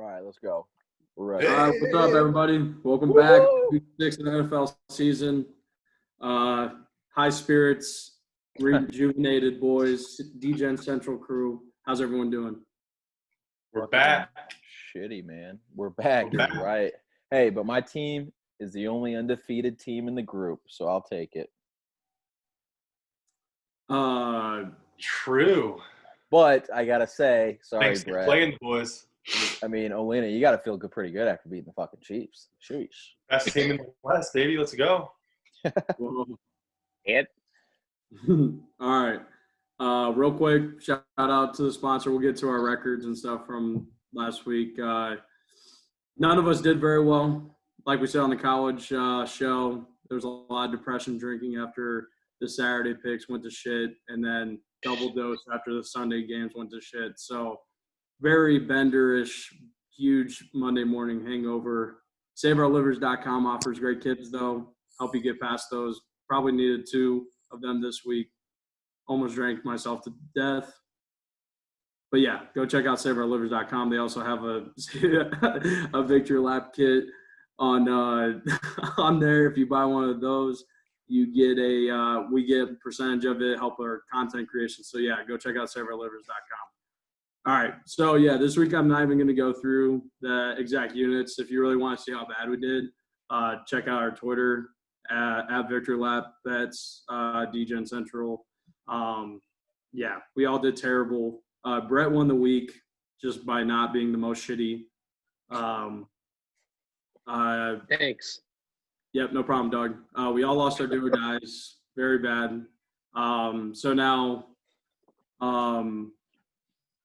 All right, let's go. We're ready. All right, what's up, everybody? Welcome back. Week 6 of the NFL season. High spirits, rejuvenated boys, DeGen Central crew. How's everyone doing? We're back. Shitty, man. We're back. You're right. Hey, but my team is the only undefeated team in the group, so I'll take it. True. But I gotta say, sorry, Thanks for Brett. playing, boys. I mean, Olena, you gotta feel pretty good after beating the fucking Chiefs. Sheesh. Best team in the West, baby. Let's go. Yep. All right. Real quick, shout out to the sponsor. We'll get to our records and stuff from last week. None of us did very well. Like we said on the college show, there was a lot of depression drinking after the Saturday picks went to shit, and then double dose after the Sunday games went to shit. So very Bender-ish, huge Monday morning hangover. SaveOurLivers.com offers great kits, though. Help you get past those. Probably needed 2 of them this week. Almost drank myself to death. But yeah, go check out SaveOurLivers.com. They also have a Victory Lap kit on on there. If you buy one of those, you get we get a percentage of it, help our content creation. So yeah, go check out SaveOurLivers.com. All right, so yeah, this week I'm not even going to go through the exact units. If you really want to see how bad we did, check out our Twitter at Victory Lap Bets, DeGen Central. Yeah, we all did terrible. Brett won the week just by not being the most shitty. Thanks. Yep, no problem, Doug. We all lost our do or dies. Very bad. So now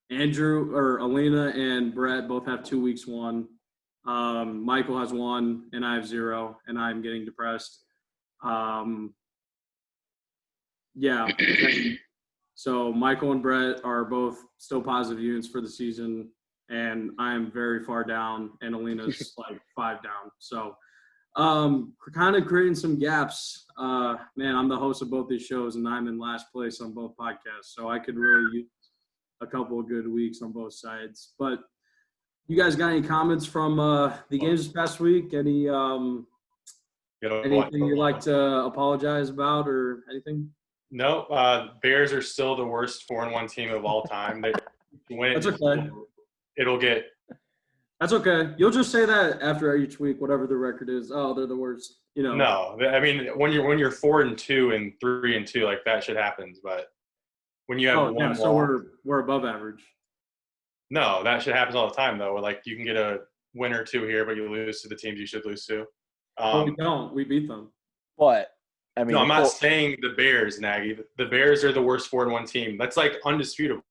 Andrew or Alina and Brett both have 2 weeks won. Michael has 1 and I have 0, and I'm getting depressed. Yeah. So Michael and Brett are both still positive units for the season, and I am very far down, and Alina's like 5 down. So kind of creating some gaps. Man, I'm the host of both these shows, and I'm in last place on both podcasts. So I could really use a couple of good weeks on both sides. But you guys got any comments from the games this past week? Anything you'd like to apologize about or anything? No, Bears are still the worst 4-1 team of all time. They win. That's okay. It'll get. That's okay. You'll just say that after each week, whatever the record is. Oh, they're the worst. You know. No, I mean when you're 4-2 and 3-2, like that shit happens. But when you have one, so we're above average. No, that shit happens all the time though. Like you can get a win or 2 here, but you lose to the teams you should lose to. We don't. We beat them. But I mean, no, I'm not saying the Bears, Nagy. The Bears are the worst 4-1 team. That's like undisputable.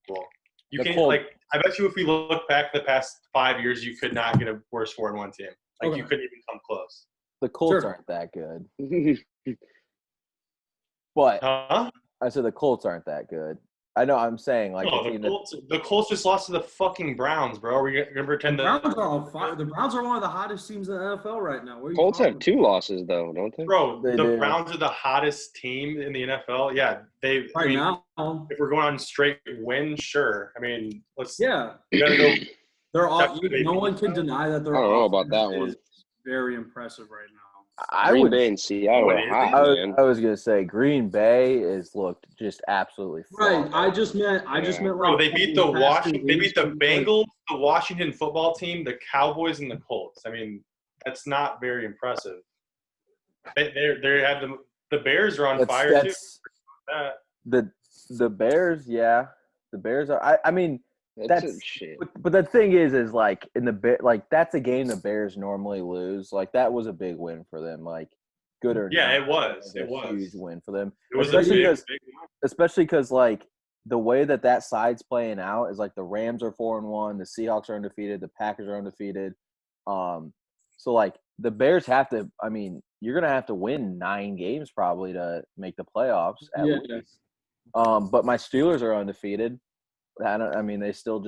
You can't I bet you if we look back the past 5 years, you could not get a worse 4-1 team. Like you couldn't even come close. The Colts aren't that good. But I said the Colts aren't that good. I know. I'm saying like the Colts just lost to the fucking Browns, bro. Are we gonna pretend the Browns are on fire? The Browns are one of the hottest teams in the NFL right now. Colts have 2 losses though, don't they? Bro, the Browns are the hottest team in the NFL. Yeah, now. If we're going on straight win, sure. I mean, let's. Yeah. You gotta go. They're all. No one can deny that they're. I don't know about that one. Very impressive right now. Green Bay and Seattle are hot, man. I was gonna say Green Bay is looked just absolutely right. I just meant bro, they beat the Bengals, the Washington football team, the Cowboys, and the Colts. I mean, that's not very impressive. They have the Bears are on fire too. The Bears, yeah, the Bears are. I mean. That's shit. But the thing is like in that's a game the Bears normally lose. Like that was a big win for them. Like good or not, it was a huge win for them. It was especially because like the way that side's playing out is like the Rams are 4-1, the Seahawks are undefeated, the Packers are undefeated. So like the Bears have to. I mean, you're gonna have to win 9 games probably to make the playoffs at least. But my Steelers are undefeated. I mean, they still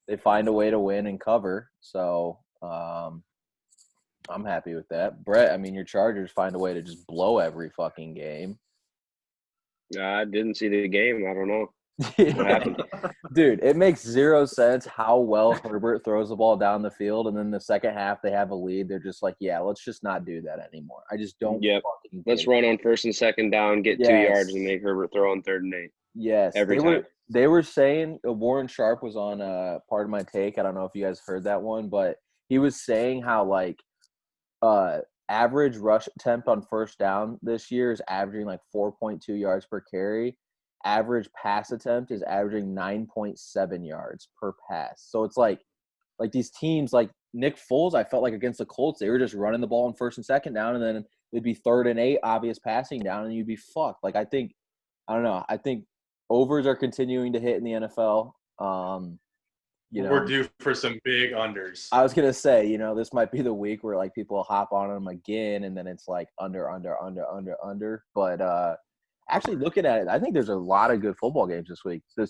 they find a way to win and cover. So I'm happy with that. Brett, I mean, your Chargers find a way to just blow every fucking game. I didn't see the game. I don't know. Dude, it makes zero sense how well Herbert throws the ball down the field, and then the second half they have a lead. They're just like, yeah, let's just not do that anymore. I just don't fucking get Let's it. run on first and second down, get 2 yards, and make Herbert throw on 3rd and 8. Yes, every time. They were saying Warren Sharp was on Part of My Take. I don't know if you guys heard that one, but he was saying how like average rush attempt on first down this year is averaging like 4.2 yards per carry. Average pass attempt is averaging 9.7 yards per pass. So it's like these teams like Nick Foles, I felt like against the Colts, they were just running the ball on first and second down, and then it'd be 3rd and 8, obvious passing down, and you'd be fucked. Like I don't know. I think overs are continuing to hit in the NFL. We're due for some big unders. I was gonna say, this might be the week where like people hop on them again, and then it's like under. But actually, looking at it, I think there's a lot of good football games this week. The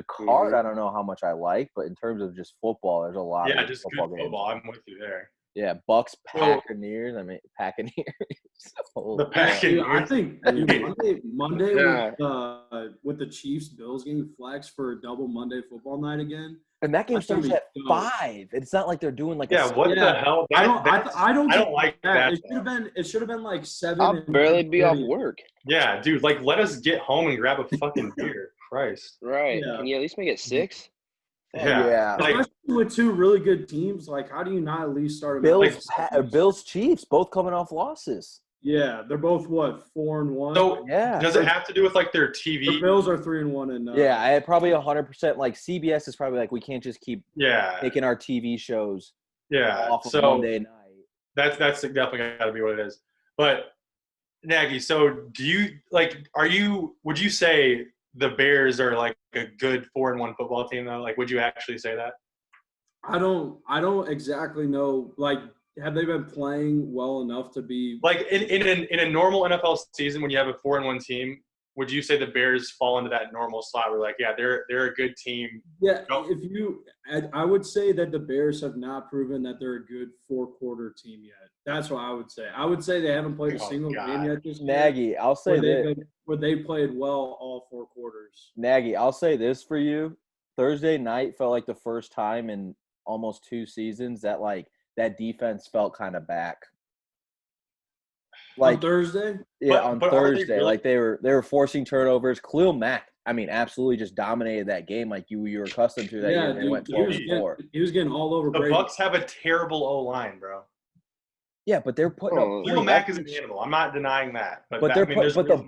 card, I don't know how much I like, but in terms of just football, there's a lot. Yeah, of just football good games. football. I'm with you there. Yeah, Bucks, Packeneers. Packeneers. The Packeneers. I think Monday with the Chiefs Bills game flex for a double Monday football night again. And that game starts at 5. It's not like they're doing like what the hell? I don't like that. It should have been like 7. I'll barely be off work. Yeah, dude. Like, let us get home and grab a fucking beer. Christ. Right. Yeah. Can you at least make it 6? Yeah. Like, especially with 2 really good teams, like how do you not at least start them? Bills, Chiefs, both coming off losses. Yeah, they're both 4-1. So yeah, does it have to do with like their TV? The Bills are 3-1 and yeah, I had probably 100%. Like CBS is probably like we can't just keep taking our TV shows off of Monday night. That's definitely got to be what it is. But Nagy, so do you would you say the Bears are like a good 4-1 football team though? Like, would you actually say that? I don't exactly know. Like, have they been playing well enough to be like in a normal NFL season when you have a 4-1 team? Would you say the Bears fall into that normal slot where like, yeah, they're a good team? Yeah, I would say that the Bears have not proven that they're a good 4-quarter team yet. That's what I would say. I would say they haven't played a single game yet this year. Nagy, I'll say this. Where they played well all 4 quarters. Nagy, I'll say this for you. Thursday night felt like the first time in almost 2 seasons that like that defense felt kind of back. Like on Thursday? Yeah, on Thursday. Really? Like they were forcing turnovers. Khalil Mack, absolutely just dominated that game like you were accustomed to that year. They went 12-4. He was getting all over. The Brady. Bucks have a terrible O-line, bro. Yeah, but they're putting up. Khalil Mack is an animal. I'm not denying that. But the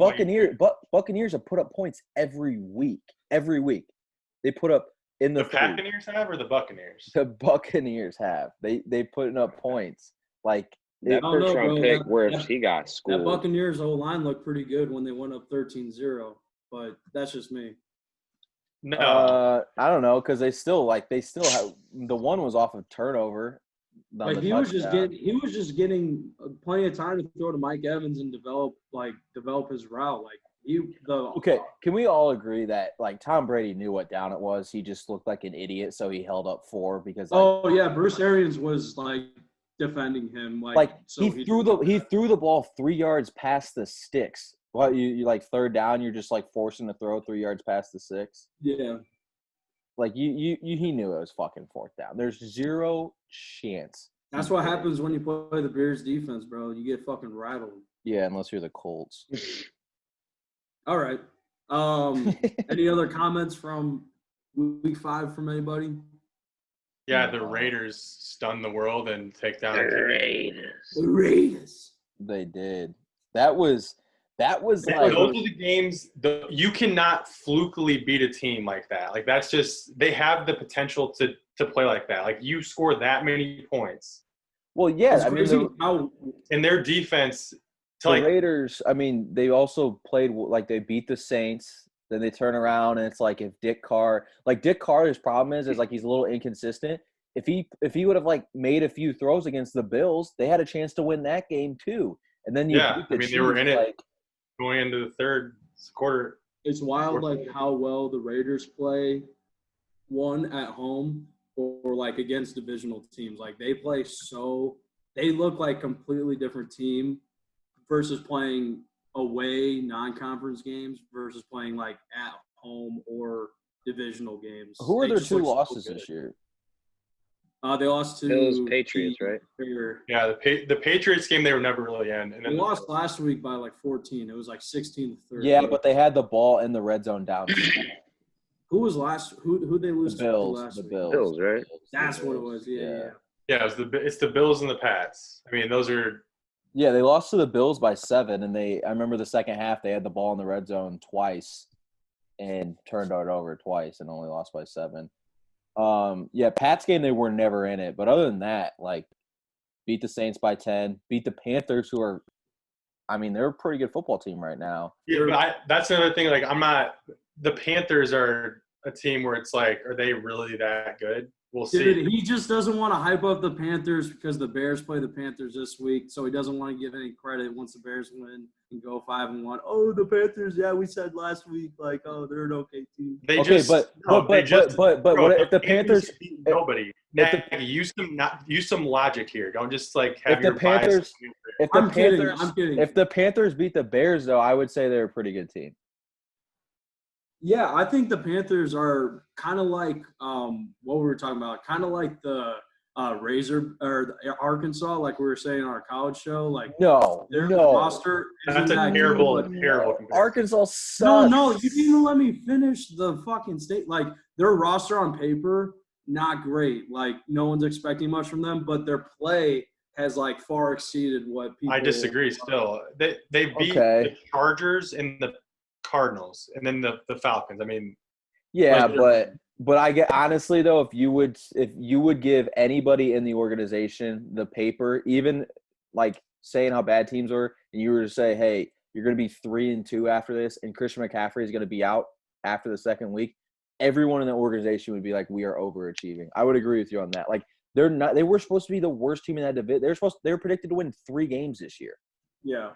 Buccaneers have put up points every week. Every week, they put up in the. The Buccaneers have or the Buccaneers? The Buccaneers have. They putting up points like. That first round pick, he got schooled. That Buccaneers O-line looked pretty good when they went up 13-0, but that's just me. No, I don't know because they still have the one was off of turnover. Like he was just getting plenty of time to throw to Mike Evans and develop his route. Okay, can we all agree that like Tom Brady knew what down it was? He just looked like an idiot, so he held up 4 because. Bruce Arians was like defending him he threw the ball 3 yards past the sticks. What you like 3rd down? You're just like forcing to throw 3 yards past the 6. Yeah. Like he knew it was fucking 4th down. There's zero chance. That's what happens when you play the Bears defense, bro. You get fucking rattled. Yeah, unless you're the Colts. All right. Any other comments from week 5 from anybody? Yeah, the Raiders stunned the world and take down the Raiders. They did. That was like those are the games. You cannot flukily beat a team like that. Like that's just they have the potential to play like that. Like you score that many points. Well, yeah, and their defense. The Raiders. They also played like they beat the Saints. Then they turn around and it's like if Dick Carter's problem is like he's a little inconsistent. If he would have like made a few throws against the Bills, they had a chance to win that game too. And then they were in it going into the 3rd quarter. It's wild how well the Raiders play one at home or like against divisional teams. Like they look like completely different team versus playing away non-conference games versus playing like at home or divisional games. Who are They their just 2 look so losses good. this year? They lost to Bills, Patriots, right? Yeah, the Patriots game they were never really in, and They then lost last week by like 14. It was like 16-30. Yeah, but they had the ball in the red zone down. Who was last? Who they lose The to Bills. last The week? Bills. Bills, right? That's what it was. Yeah. yeah, it's the Bills and the Pats. I mean, those are Yeah, they lost to the Bills by 7, and I remember the second half they had the ball in the red zone twice and turned it over twice and only lost by 7. Yeah, Pats game they were never in it, but other than that, like beat the Saints by 10, beat the Panthers who are, I mean, they're a pretty good football team right now. yeah. But that's another thing. Like, I'm not. The Panthers are a team where it's like, are they really that good? We'll see. Dude, he just doesn't want to hype up the Panthers because the Bears play the Panthers this week, so he doesn't want to give any credit once the Bears win and go 5-1. Oh, the Panthers, yeah, we said last week, like, oh, they're an okay team. They Okay, just, but what if the Panthers beat nobody? Use some logic here. Don't just like have if your the Panthers I'm kidding. if the Panthers beat the Bears though, I would say they're a pretty good team. Yeah, I think the Panthers are kind of like what we were talking about, kind of like the Razor or the Arkansas, like we were saying on our college show. Like their roster That's a terrible comparison. Arkansas sucks. No, you didn't even let me finish the fucking state. Like their roster on paper, not great. Like no one's expecting much from them, but their play has like far exceeded what people. I disagree. Still, they beat the Chargers and the Cardinals, and then the Falcons. I mean, yeah, but I get honestly though, if you would give anybody in the organization the paper, even like saying how bad teams were, and you were to say, hey, you're going to be 3-2 after this, and Christian McCaffrey is going to be out after the second week, everyone in the organization would be like, we are overachieving. I would agree with you on that. Like they were supposed to be the worst team in that division. They were predicted to win 3 games this year. Yeah.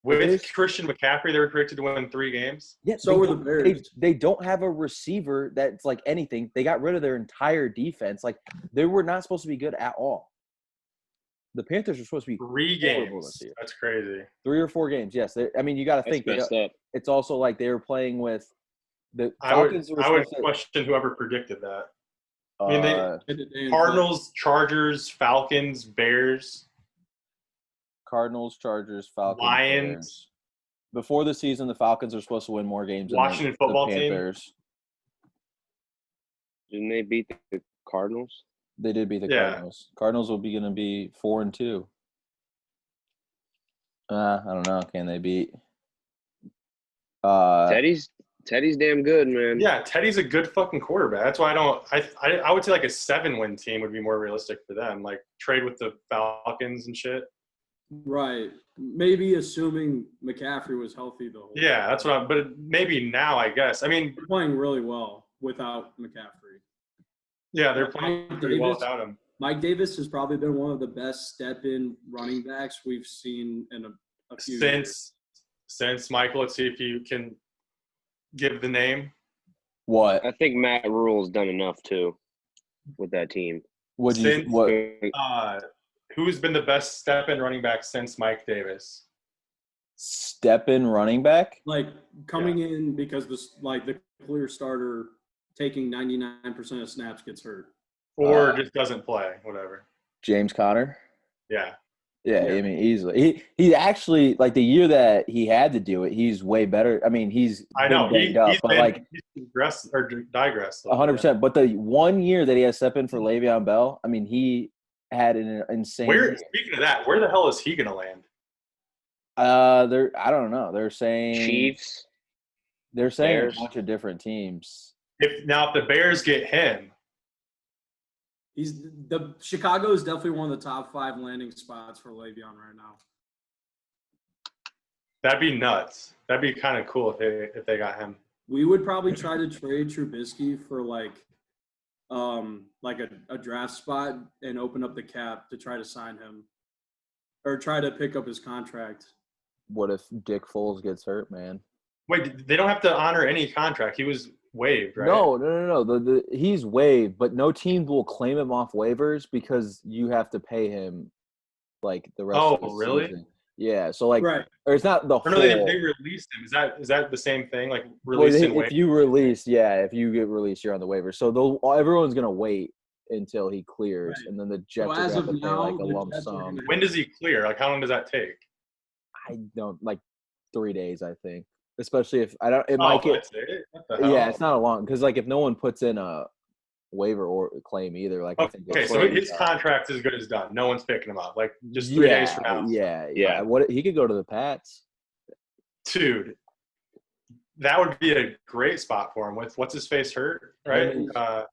With Christian McCaffrey, they were predicted to win 3 games. Yeah, so were the Bears. They don't have a receiver that's like anything. They got rid of their entire defense. Like they were not supposed to be good at all. The Panthers are supposed to be 3 games. That's crazy. 3 or 4 games. Yes, I mean you got to think. It's also like they were playing with the Falcons. I would question whoever predicted that. I mean, Cardinals, Chargers, Falcons, Bears. Cardinals, Chargers, Falcons, Lions. Bears. Before the season, the Falcons are supposed to win more games than Washington football the Panthers. Didn't they beat the Cardinals? They did beat the Cardinals. Cardinals will be going to be 4-2. I don't know. Can they beat? Teddy's damn good, man. Yeah, Teddy's a good fucking quarterback. That's why I would say like a 7-win team would be more realistic for them. Like trade with the Falcons and shit. Right. Maybe assuming McCaffrey was healthy the whole time. Yeah, that's what but maybe now, I guess. I mean, they're playing really well without McCaffrey. Yeah, they're playing pretty well without him. Mike Davis has probably been one of the best step-in running backs we've seen in a few years. Since Michael, let's see if you can give the name. What? I think Matt Rule's done enough too with that team. Who's been the best step-in running back since Mike Davis? Step-in running back? Like coming in because the clear starter taking 99% of snaps gets hurt. Or just doesn't play, whatever. James Conner? Yeah. Yeah, I mean, easily. He actually, like, the year that he had to do it, he's way better. I mean, he's banged up, but he's digressed. 100%. But the 1 year that he had step in for Le'Veon Bell, I mean, he had an insane year. Speaking of that, where the hell is he going to land? I don't know. They're saying Chiefs. They're saying Bears. A bunch of different teams. If the Bears get him, Chicago is definitely one of the top 5 landing spots for Le'Veon right now. That'd be nuts. That'd be kind of cool if they got him. We would probably try to trade Trubisky for like a draft spot and open up the cap to try to sign him or try to pick up his contract. What if Dick Foles gets hurt, man? Wait, they don't have to honor any contract. He was waived, right? No. He's waived, but no team will claim him off waivers because you have to pay him like the rest of the really? season. Yeah, so like, Right. or it's not the Or whole. no, they released him. Is that the same thing? Like Well, releasing if you release, if you get released, you're on the waiver. So everyone's gonna wait until he clears, Right. and then the So Jets are as gonna have of to pay now, like a the lump Jets are sum. gonna- When does he clear? Like how long does that take? I don't like 3 days, I think. Especially if I don't, it Oh, might get. that's it. What the hell? Yeah, it's not a long because like if no one puts in a waiver or claim either, like I think. Okay, so his contract's as good as done. No one's picking him up. Like just 3 days from now. Yeah. What he could go to the Pats. Dude, that would be a great spot for him. With what's his face hurt, right?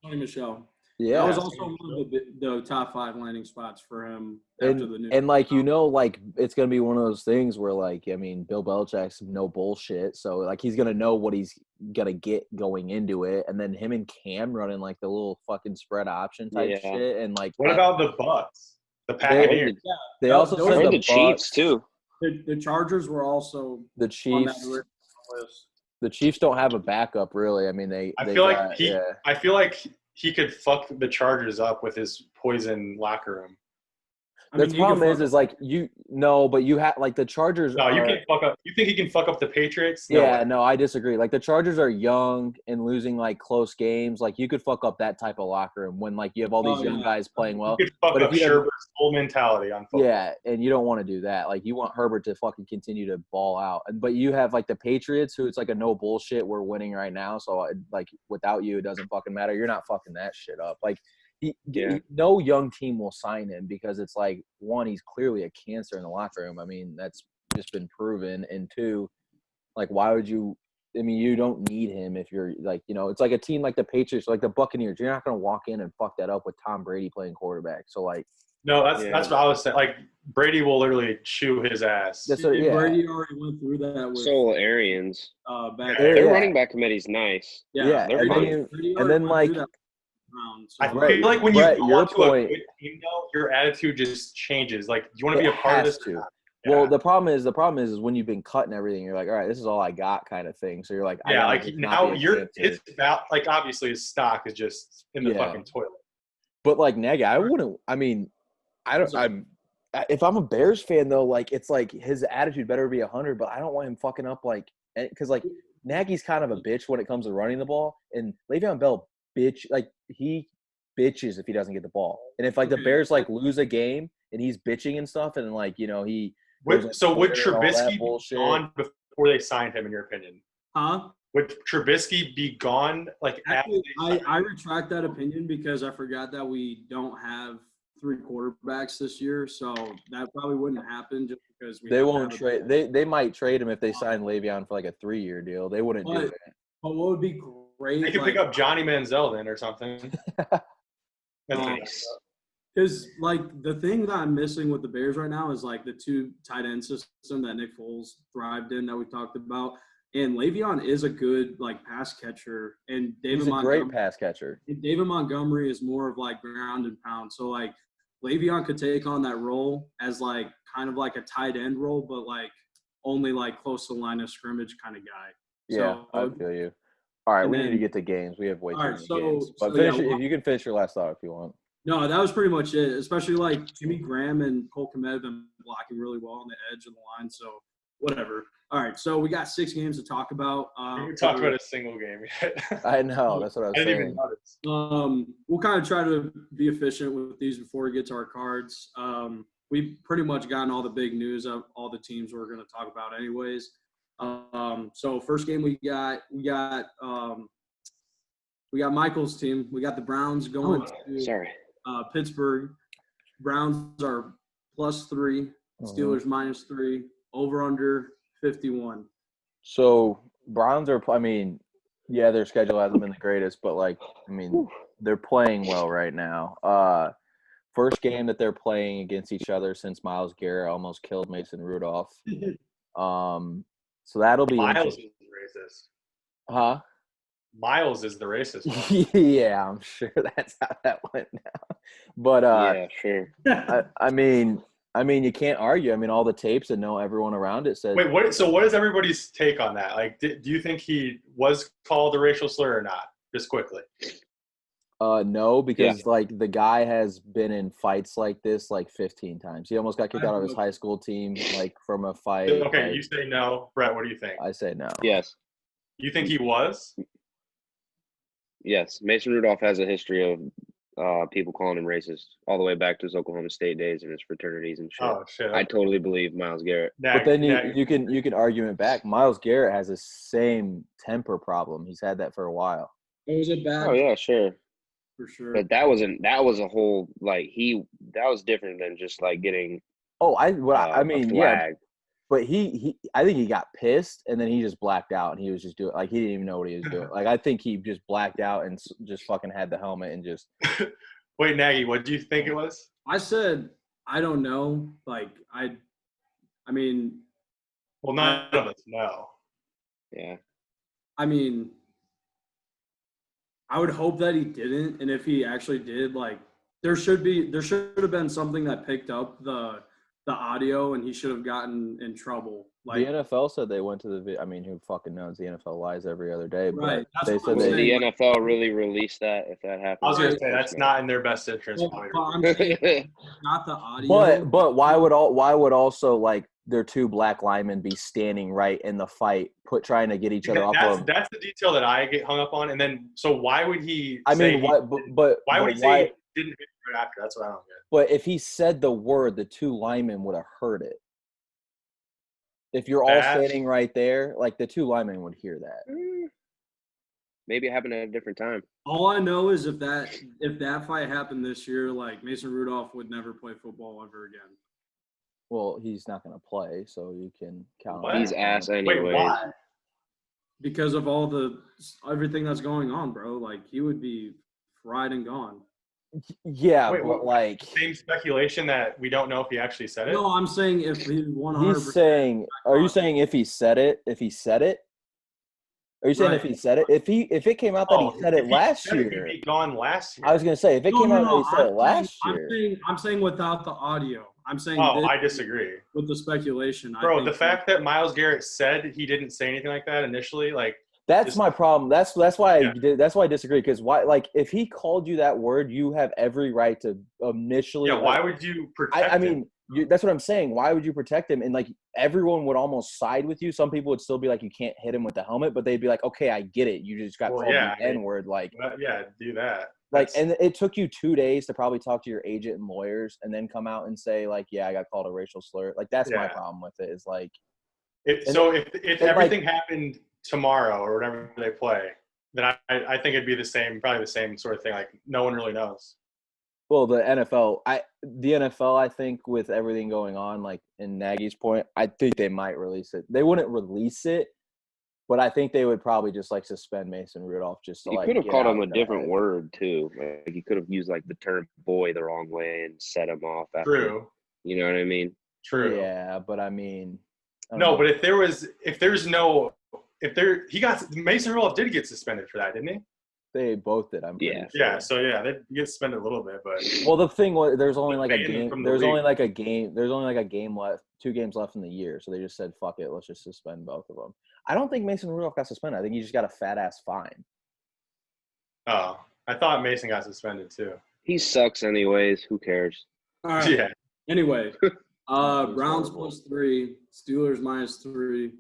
Tony Michelle. Yeah, That was also one of the top 5 landing spots for him after the news. And like like it's gonna be one of those things where like I mean Bill Belichick's no bullshit, so like he's gonna know what he's gonna get going into it, and then him and Cam running like the little fucking spread option type shit, and like what about the Bucks, the Pioneers? They also said the Chiefs too. The Chargers were also the Chiefs. on that list. The Chiefs don't have a backup really. I mean I feel like he could fuck the Chargers up with his poison locker room. The problem is like but you have like the Chargers. No, you can't fuck up. You think he can fuck up the Patriots? No, I disagree. Like the Chargers are young and losing like close games. Like you could fuck up that type of locker room when like you have all these young guys playing well. You could fuck up Herbert's whole mentality on football. Yeah, and you don't want to do that. Like you want Herbert to fucking continue to ball out. But you have like the Patriots, who it's like a no bullshit. We're winning right now, so like without you, it doesn't fucking matter. You're not fucking that shit up. Like. No young team will sign him because it's like, one, he's clearly a cancer in the locker room. I mean, that's just been proven. And 2, like, why would you – I mean, you don't need him if you're like, it's like a team like the Patriots, like the Buccaneers. You're not going to walk in and fuck that up with Tom Brady playing quarterback. So, like – No, that's what I was saying. Like, Brady will literally chew his ass. Brady already went through that with Soul Arians. Their running back committee's nice. Yeah. They're fine. And then like – I feel like when you go to a good team, though, your attitude just changes. Like, do you want to be a part of this? Yeah. Well, the problem is when you've been cut and everything, you're like, all right, this is all I got, kind of thing. So you're like, like now it's about like obviously his stock is just in the fucking toilet. But like Nagy, I wouldn't. I mean, if I'm a Bears fan though, like it's like his attitude better be 100, but I don't want him fucking up like because like Nagy's kind of a bitch when it comes to running the ball, and Le'Veon Bell. He bitches if he doesn't get the ball, and if like the Bears like lose a game and he's bitching and stuff, and like he. Would Trubisky be gone before they signed him? In your opinion? Huh? Would Trubisky be gone? Like actually, I retract that opinion because I forgot that we don't have 3 quarterbacks this year, so that probably wouldn't happen just because they won't trade. They might trade him if they sign Le'Veon for like a 3-year deal. They wouldn't do it. But what would be great? They could pick up Johnny Manziel then or something. Nice. Because like the thing that I'm missing with the Bears right now is like the 2 tight end system that Nick Foles thrived in that we talked about. And Le'Veon is a good like pass catcher, and He's a great pass catcher. And David Montgomery is more of like ground and pound. So like Le'Veon could take on that role as like kind of like a tight end role, but like only like close to the line of scrimmage kind of guy. Yeah, I feel you. All right, we need to get to games. We have way too many games. But if you can finish your last thought if you want. No, that was pretty much it. Especially like Jimmy Graham and Cole Kmet have been blocking really well on the edge of the line. So whatever. All right, so we got 6 games to talk about. We haven't talked about a single game yet. I know. That's what I was saying. Didn't even notice. We'll kind of try to be efficient with these before we get to our cards. We've pretty much gotten all the big news of all the teams we're going to talk about anyways. So first game we got Michael's team. We got the Browns going to Pittsburgh. Browns are +3, Steelers -3, over under 51. So Browns are, their schedule hasn't been the greatest, but they're playing well right now. First game that they're playing against each other since Myles Garrett almost killed Mason Rudolph. So that'll be Miles is the racist. Huh? Miles is the racist one. Yeah, I'm sure that's how that went down. But yeah, sure. I mean, you can't argue. I mean, all the tapes and everyone around it says. Wait, what is everybody's take on that? Like, do you think he was called a racial slur or not? Just quickly. No, because like the guy has been in fights like this like 15 times. He almost got kicked out of his high school team like from a fight. Okay, like, you say no. Brett, what do you think? I say no. Yes. You think he was? Yes. Mason Rudolph has a history of people calling him racist all the way back to his Oklahoma State days and his fraternities and shit. Oh shit! I totally believe Myles Garrett. But then you can argue it back. Myles Garrett has the same temper problem. He's had that for a while. Was it bad? Oh yeah, sure. For sure. But that was a whole that was different than just like getting I a mean, flag. yeah. But I think he got pissed and then he just blacked out and he was just doing like he didn't even know what he was doing. Like I think he just blacked out and just fucking had the helmet and just. Wait, Nagy, what do you think it was? I said I don't know. Like I mean. Well, none of us know. Yeah. I mean, I would hope that he didn't, and if he actually did, like there should have been something that picked up the audio, and he should have gotten in trouble. Like the NFL said they went to I mean, who fucking knows? The NFL lies every other day. Right. But they said the NFL really released that if that happened. I was going to say that's not in their best interest. Well, I'm saying not the audio. But why would also like their two black linemen be standing right in the fight, trying to get each other off of? That's the detail that I get hung up on. And then, so why would he? I mean, why would he say he didn't hit it right after? That's what I don't get. But if he said the word, the two linemen would have heard it. If you're all standing right there, like the two linemen would hear that. Maybe it happened at a different time. All I know is if that fight happened this year, like Mason Rudolph would never play football ever again. Well, he's not going to play, so you can count on. He's ass anyways. Wait, why? Because of everything that's going on, bro. Like he would be fried and gone. Yeah, Wait, but like same speculation that we don't know if he actually said it. No, I'm saying if he 100%. He's saying. Are you saying if he said it? If he said it? Are you saying if he said it? If it came out that he said it last year, he'd be gone last year. I was gonna say if it came out that he said it last year. I'm saying without the audio. I'm saying. I disagree with the speculation. Bro, the fact that Myles Garrett said he didn't say anything like that initially, like. That's my problem. That's why that's why I disagree. Because why? Like, if he called you that word, you have every right to initially. Yeah. Why would you protect? I mean, that's what I'm saying. Why would you protect him? And like, everyone would almost side with you. Some people would still be like, you can't hit him with the helmet, but they'd be like, okay, I get it. You just got called the N-word. Like, do that. Like, and it took you 2 days to probably talk to your agent and lawyers, and then come out and say like, yeah, I got called a racial slur. Like, that's my problem with it. Is like, if everything happened tomorrow or whenever they play, then I think it'd be probably the same sort of thing. Like, no one really knows. Well, the NFL, I think with everything going on, like in Nagy's point, I think they might release it. They wouldn't release it, but I think they would probably just like suspend Mason Rudolph just to You like. could have called him a different word too. Like you could have used like the term "boy" the wrong way and set him off. True. You know what I mean? True. Yeah, but I mean. But Mason Rudolph did get suspended for that, didn't he? They both did. I'm pretty sure. Yeah. So they get suspended a little bit, but. Well, the thing was, there's only like a game. There's only like a game left. 2 games left in the year, so they just said, "Fuck it, let's just suspend both of them." I don't think Mason Rudolph got suspended. I think he just got a fat ass fine. Oh, I thought Mason got suspended too. He sucks anyways. Who cares? All right. Yeah. Anyway, Browns +3, Steelers -3,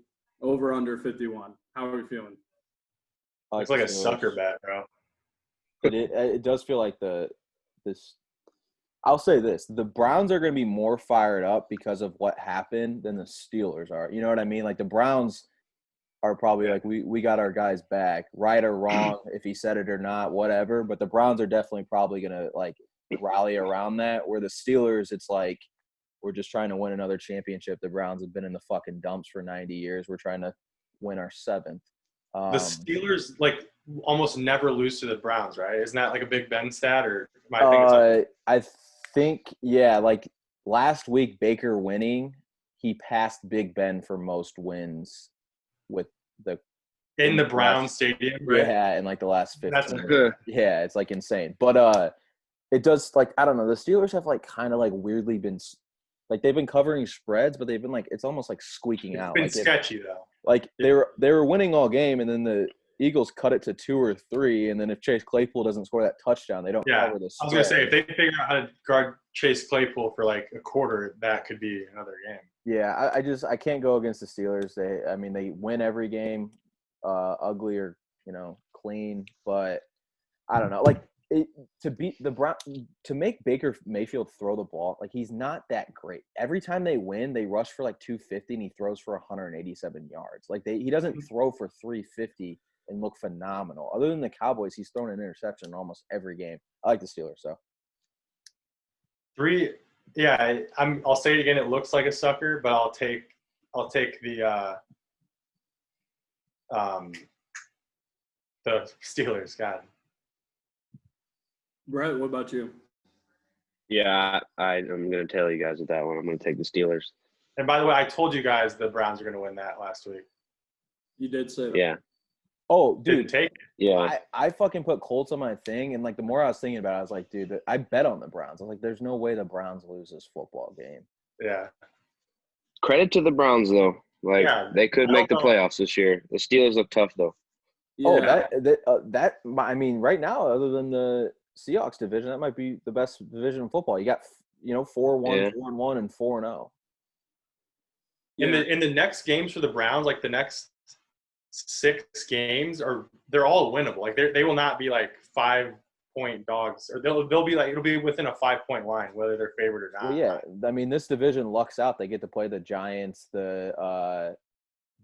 over under 51. How are we feeling? It's like a sucker bet, bro. It does feel like this. I'll say this: the Browns are going to be more fired up because of what happened than the Steelers are. You know what I mean? Like the Browns are probably like we got our guys back, right or wrong, if he said it or not, whatever. But the Browns are definitely probably going to like rally around that. Where the Steelers, it's like we're just trying to win another championship. The Browns have been in the fucking dumps for 90 years. We're trying to win our 7th. The Steelers like almost never lose to the Browns, right? Isn't that like a Big Ben stat, or I think like last week Baker winning, he passed Big Ben for most wins with in the Browns stadium, right? Yeah, in like the last 15. That's good. Yeah, it's like insane. But it does like I don't know. The Steelers have like kind of like weirdly been like they've been covering spreads, but they've been like it's almost like squeaking out. It's been like sketchy though. Like they were winning all game, and then Eagles cut it to 2 or 3, and then if Chase Claypool doesn't score that touchdown, they don't cover the I was spread. gonna say if they figure out how to guard Chase Claypool for like a quarter, that could be another game. Yeah, I can't go against the Steelers. They win every game, ugly or clean, but I don't know. Like to beat the Brown, to make Baker Mayfield throw the ball, like he's not that great. Every time they win, they rush for like 250 and he throws for 187 yards. Like he doesn't throw for 350 and look phenomenal. Other than the Cowboys, he's thrown an interception in almost every game. I like the Steelers, so. I'll say it again. It looks like a sucker, but I'll take the Steelers. God. Brett, what about you? Yeah, I'm going to tell you guys with that one. I'm going to take the Steelers. And by the way, I told you guys the Browns are going to win that last week. You did say that. Yeah. Oh, dude. Didn't take it. Yeah. I fucking put Colts on my thing, and, like, the more I was thinking about it, I was like, dude, I bet on the Browns. I was like, there's no way the Browns lose this football game. Yeah. Credit to the Browns, though. Like, they could make the know. playoffs this year. The Steelers look tough, though. Yeah. I mean, right now, other than the Seahawks division, that might be the best division in football. You got 4-1, 4-1, and 4-0. In the next games for the Browns, like the next 6 games they're all winnable. Like they will not be like 5-point dogs, or they'll be like it'll be within a 5-point line whether they're favored or not. Well, yeah, I mean, this division lucks out. They get to play the Giants,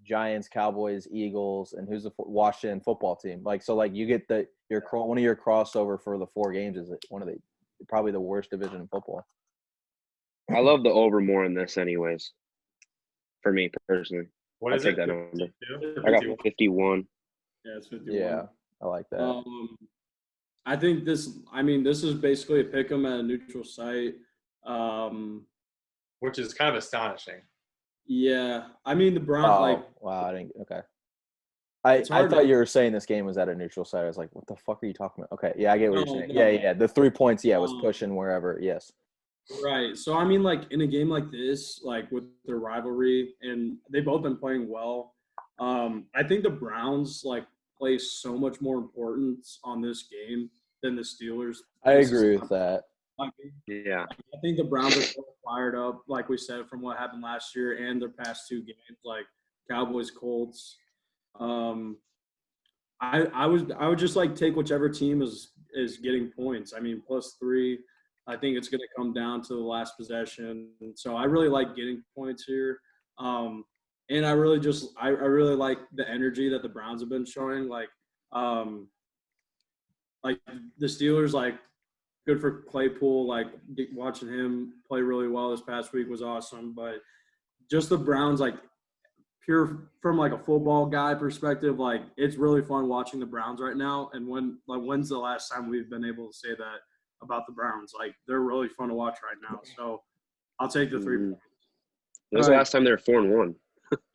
Giants, Cowboys, Eagles, and who's the Washington football team. Like, so, like, you get one of your crossover for the 4 games is probably the worst division in football. I love the over more in this, anyways. For me personally, I'll take that number. I got 51. Yeah, it's 51. Yeah, I like that. I think this is basically a pick 'em at a neutral site. Which is kind of astonishing. Yeah, I mean the Browns. Wow, I didn't. Okay, I thought you were saying this game was at a neutral site. I was like, what the fuck are you talking about? Okay, yeah, I get what you're saying. No. Yeah, the 3 points, was pushing wherever. Yes. Right. So I mean, like in a game like this, like with their rivalry, and they've both been playing well. I think the Browns place so much more importance on this game than the Steelers. I agree with that. Yeah. I think the Browns are so fired up, like we said, from what happened last year and their past 2 games, like Cowboys, Colts. I would just take whichever team is getting points. I mean, +3. I think it's going to come down to the last possession. So I really like getting points here. And I really like the energy that the Browns have been showing. Like the Steelers, good for Claypool. Watching him play really well this past week was awesome. But just the Browns, pure from a football guy perspective, it's really fun watching the Browns right now. And when's the last time we've been able to say that about the Browns? They're really fun to watch right now. So I'll take the 3 points. When was the last time they were 4-1?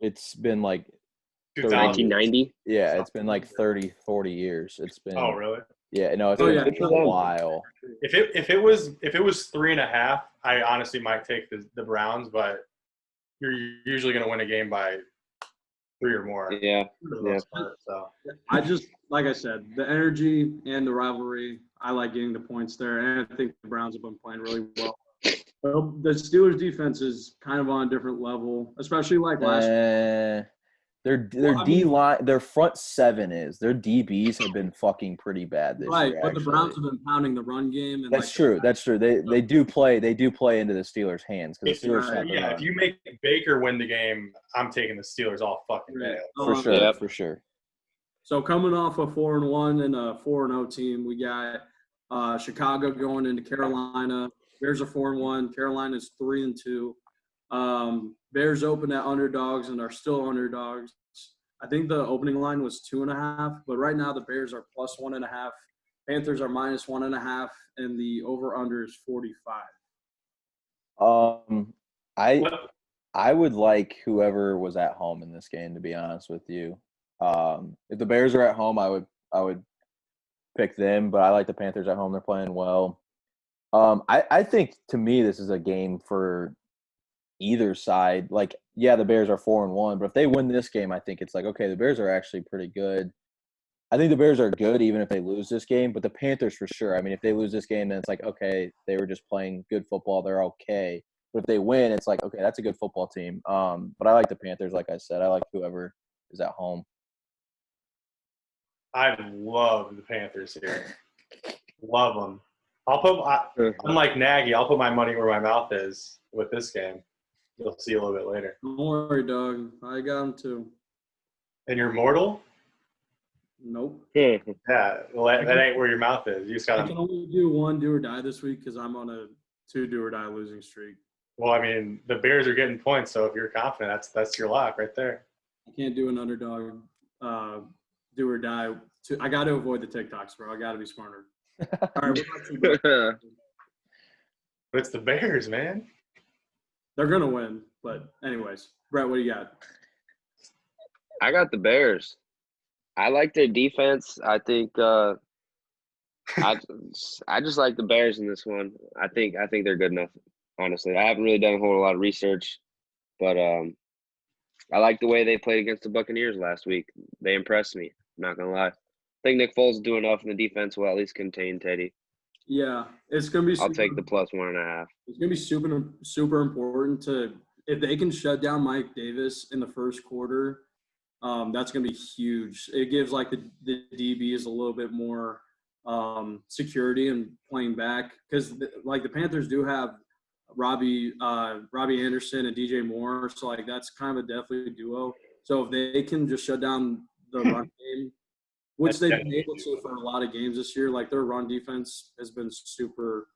It's been 1990. Yeah, it's been 30, 40 years. It's been. Oh, really? Yeah, no, it's been a while. If it was 3.5, I honestly might take the Browns, but you're usually going to win a game by 3 or more. Yeah. For the most part, so. I just, like I said, the energy and the rivalry, I like getting the points there, and I think the Browns have been playing really well. Well, the Steelers' defense is kind of on a different level, especially last year. Their front 7 is. Their DBs have been fucking pretty bad this year. Right, but actually. the Browns have been pounding the run game. And That's true. That's true. They do play into the Steelers' hands because the Steelers have if you make Baker win the game, I'm taking the Steelers all fucking day. For sure. So coming off a 4-1 and a 4-0 team, we got Chicago going into Carolina. Bears are 4-1. Carolina's 3-2. Bears open at underdogs and are still underdogs. I think the opening line was 2.5, but right now the Bears are +1.5. Panthers are -1.5, and the over/under is 45. I would like whoever was at home in this game, to be honest with you. If the Bears are at home, I would pick them, but I like the Panthers at home. They're playing well. I think, to me, this is a game for either side. The Bears are 4-1, but if they win this game, I think it's okay, the Bears are actually pretty good. I think the Bears are good even if they lose this game, but the Panthers for sure. I mean, if they lose this game, then it's like, okay, they were just playing good football. They're okay. But if they win, it's like, okay, that's a good football team. But I like the Panthers, like I said. I like whoever is at home. I love the Panthers here. Love them. Unlike Nagy, I'll put my money where my mouth is with this game. You'll see a little bit later. Don't worry, dog. I got him too. And you're mortal? Nope. Yeah, well, that ain't where your mouth is. You just I got can to. only do one do or die this week because I'm on a 2 do or die losing streak. Well, I mean, the Bears are getting points, so if you're confident, that's your lock right there. I can't do an underdog do or die. I got to avoid the TikToks, bro. I got to be smarter. All right, what about you? But it's the Bears, man. They're gonna win, but anyways, Brett, what do you got? I got the Bears. I like their defense. I think I just like the Bears in this one. I think they're good enough. Honestly, I haven't really done a whole lot of research, but I like the way they played against the Buccaneers last week. They impressed me. I'm not gonna lie. I think Nick Foles is doing enough, and the defense will at least contain Teddy. Yeah, it's gonna be. I'll take the +1.5. It's gonna be super important to if they can shut down Mike Davis in the first quarter. That's gonna be huge. It gives like the DBs a little bit more security and playing back because like the Panthers do have Robbie Anderson and DJ Moore, so like that's kind of a definitely duo. So if they can just shut down the run game, which they've been able to for a lot of games this year, like their run defense has been super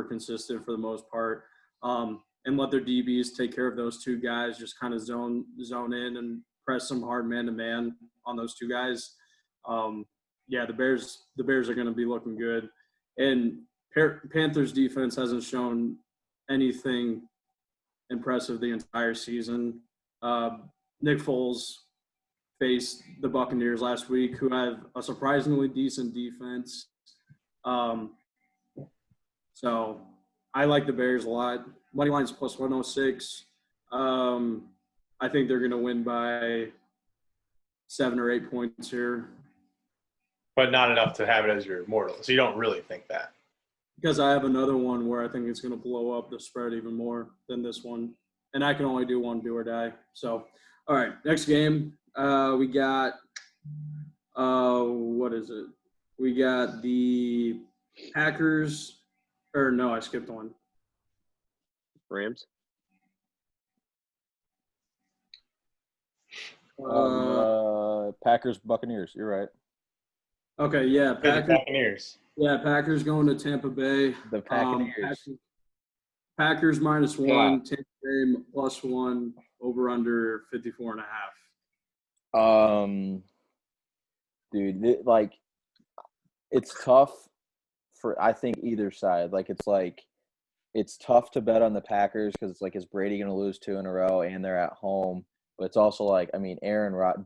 consistent for the most part, and let their DBs take care of those two guys, just kind of zone in and press some hard man-to-man on those two guys. Yeah, the Bears are going to be looking good. And Panthers defense hasn't shown anything impressive the entire season. Nick Foles faced the Buccaneers last week, who have a surprisingly decent defense. So I like the Bears a lot. Money line's +106. I think they're going to win by 7 or 8 points here. But not enough to have it as your mortal. So you don't really think that. Because I have another one where I think it's going to blow up the spread even more than this one. And I can only do one do or die. So, all right, next game. We got what is it? We got the Packers. Or no, I skipped one. Rams. Packers, Buccaneers. You're right. Okay, yeah, Buccaneers. Yeah, Packers going to Tampa Bay. The Packers. Packers -1, yeah. Tampa Bay +1, over under 54.5. Dude, like it's tough for I think either side. Like it's tough to bet on the Packers because it's like is Brady going to lose 2 in a row and they're at home. But it's also like, I mean,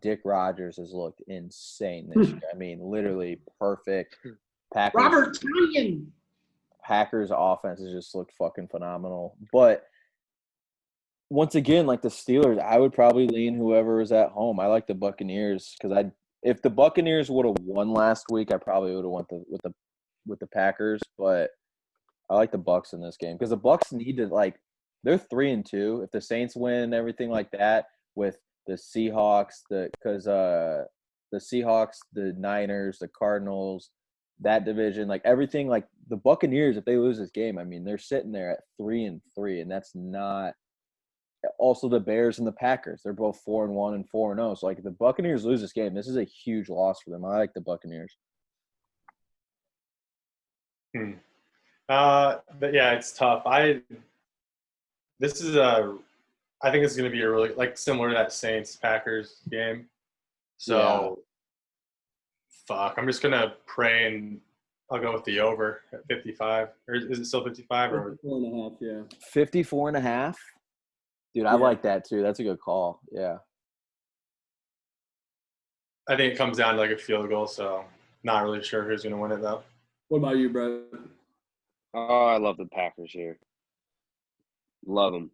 Dick Rodgers has looked insane this year. I mean, literally perfect. Packers offense has just looked fucking phenomenal. But once again, like the Steelers, I would probably lean whoever is at home. I like the Buccaneers because if the Buccaneers would have won last week, I probably would have went with the Packers. But I like the Bucs in this game because the Bucs need to they're 3-2. If the Saints win and everything like that. With the Seahawks, the Seahawks, the Niners, the Cardinals, that division, like everything, like the Buccaneers, if they lose this game, I mean, they're sitting there at 3-3, and that's not. Also, the Bears and the Packers, they're both 4-1 and 4-0. So, like, if the Buccaneers lose this game, this is a huge loss for them. I like the Buccaneers. But yeah, it's tough. I think it's going to be a really similar to that Saints-Packers game. So, Fuck. I'm just going to pray and I'll go with the over at 55. Or is it still 55? 54.5, yeah. 54.5? Dude, I like that too. That's a good call. Yeah. I think it comes down to a field goal, so not really sure who's going to win it, though. What about you, Brett? Oh, I love the Packers here. Love them.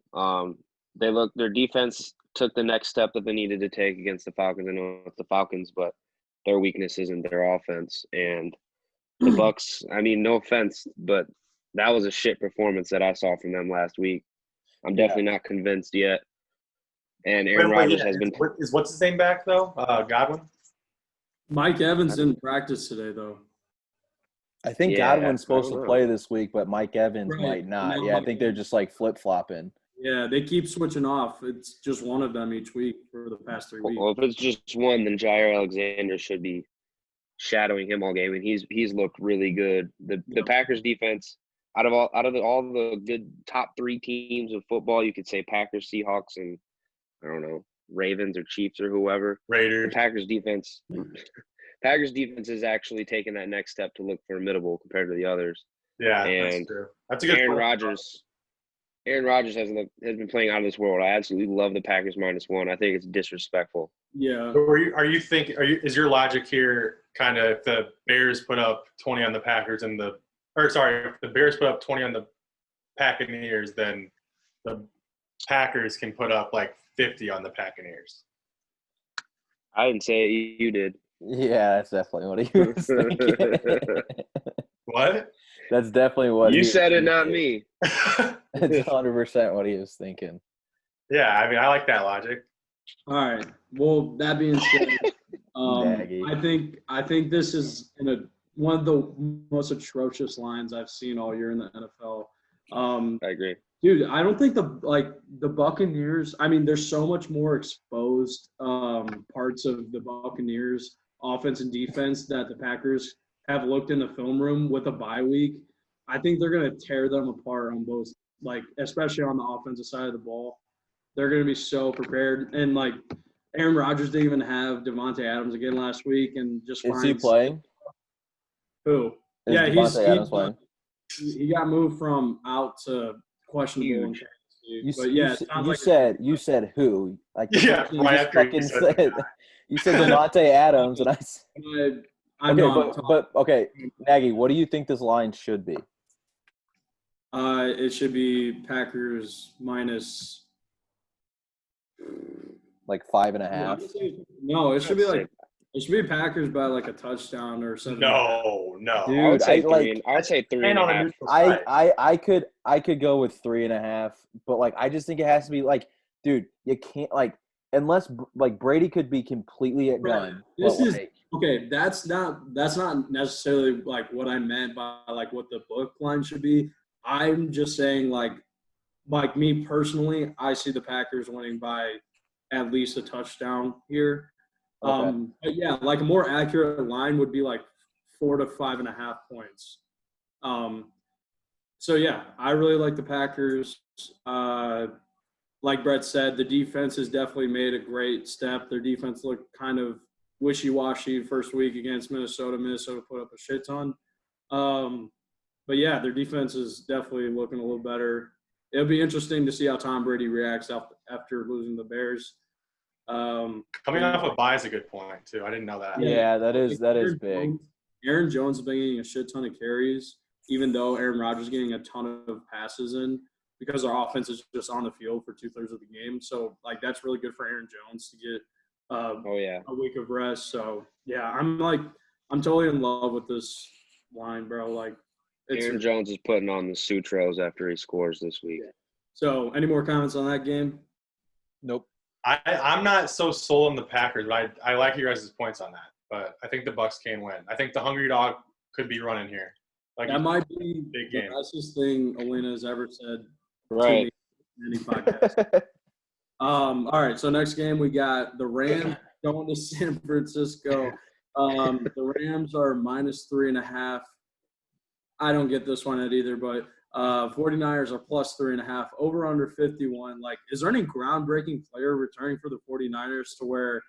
Their defense took the next step that they needed to take against the Falcons. I know it's the Falcons, but their weaknesses in their offense. And the Bucks, I mean, no offense, but that was a shit performance that I saw from them last week. I'm definitely not convinced yet. And Aaron Rodgers has been. Is what's his name back though? Godwin. Mike Evans didn't practice today though. I think Godwin's supposed to play this week, but Mike Evans might not. No, Yeah, I think they're just like flip-flopping. Yeah, they keep switching off. It's just one of them each week for the past 3 weeks. Well, if it's just one, then Jair Alexander should be shadowing him all game, and he's looked really good. The Packers defense, out of all the good top 3 teams of football, you could say Packers, Seahawks, and I don't know, Ravens or Chiefs or whoever. Raiders. The Packers defense is actually taking that next step to look formidable compared to the others. Yeah, and that's true. That's a good Aaron point. Rodgers has been playing out of this world. I absolutely love the Packers -1. I think it's disrespectful. Yeah. Is your logic here kind of if the Bears put up 20 on the Packers if the Bears put up 20 on the Buccaneers, then the Packers can put up like 50 on the Buccaneers? I didn't say it. You did. Yeah, that's definitely what he was thinking. What? That's definitely what you said it, not me. It's 100% what he was thinking. Yeah, I mean, I like that logic. All right. Well, that being said, I think this is one of the most atrocious lines I've seen all year in the NFL. I agree. Dude, I don't think the Buccaneers. I mean, there's so much more exposed parts of the Buccaneers offense and defense that the Packers have looked in the film room with a bye week. I think they're going to tear them apart on both, especially on the offensive side of the ball. They're going to be so prepared. And, Aaron Rodgers didn't even have Devontae Adams again last week. And just Is he playing? Who? Is Devontae Adams playing? He got moved from out to questionable. You said who? Yeah, right after you said you said Devontae Adams, and okay, Nagy, what do you think this line should be? It should be Packers minus like 5.5. No, it should be Packers by a touchdown or something. No, dude, I'd say 3.5. I could go with 3.5, but I just think it has to be dude, you can't unless Brady could be completely at gun. Okay, that's not necessarily what I meant by what the book line should be. I'm just saying me personally, I see the Packers winning by at least a touchdown here. Okay. But yeah, a more accurate line would be 4 to 5.5 points. So yeah, I really like the Packers. Like Brett said, the defense has definitely made a great step. Their defense looked kind of wishy-washy first week against Minnesota. Minnesota put up a shit ton. But yeah, their defense is definitely looking a little better. It'll be interesting to see how Tom Brady reacts after losing the Bears. Coming off a bye is a good point too. I didn't know that. Yeah, that is big. Aaron Jones has been getting a shit ton of carries, even though Aaron Rodgers is getting a ton of passes in because our offense is just on the field for 2/3 of the game. So that's really good for Aaron Jones to get a week of rest. So yeah, I'm totally in love with this line, bro. Aaron Jones is putting on the sutros after he scores this week. So any more comments on that game? Nope. I'm not so sold on the Packers, but I like your guys' points on that. But I think the Bucks can win. I think the hungry dog could be running here. That might be big the game. nicest thing Alina has ever said Right. to me in any podcast. All right, so next game we got the Rams going to San Francisco. The Rams are minus 3.5. I don't get this one at either, but 49ers are plus 3.5, over under 51. Is there any groundbreaking player returning for the 49ers to where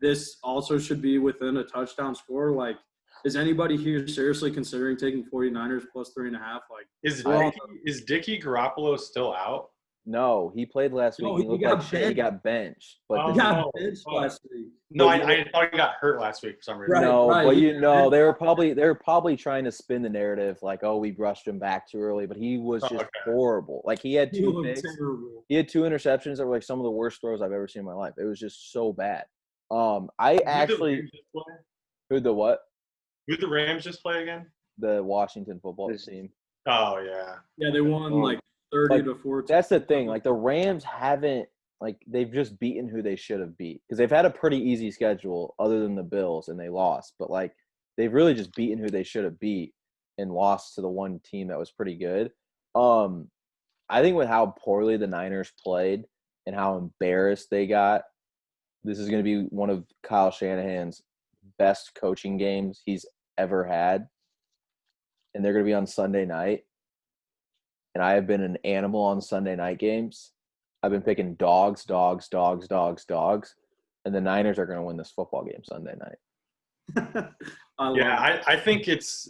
this also should be within a touchdown score? Is anybody here seriously considering taking 49ers plus 3.5? Is Dickie Garoppolo still out? No, he played last week. He looked like shit. He got benched. But he got benched last week. No, I thought he got hurt last week for some reason. Right. But they were probably trying to spin the narrative we rushed him back too early, but he was just horrible. He had 2 picks. He had 2 interceptions that were some of the worst throws I've ever seen in my life. It was just so bad. I Who actually who the what? Who the Rams just play again? The Washington football team. Oh yeah. Yeah, they won like 30 to 14. That's the thing. Like the Rams haven't they've just beaten who they should have beat because they've had a pretty easy schedule other than the Bills and they lost. But like they've really just beaten who they should have beat and lost to the one team that was pretty good. I think with how poorly the Niners played and how embarrassed they got, this is going to be one of Kyle Shanahan's best coaching games he's ever had. And they're going to be on Sunday night. And I have been an animal on Sunday night games. I've been picking dogs. And the Niners are going to win this football game Sunday night. I think it's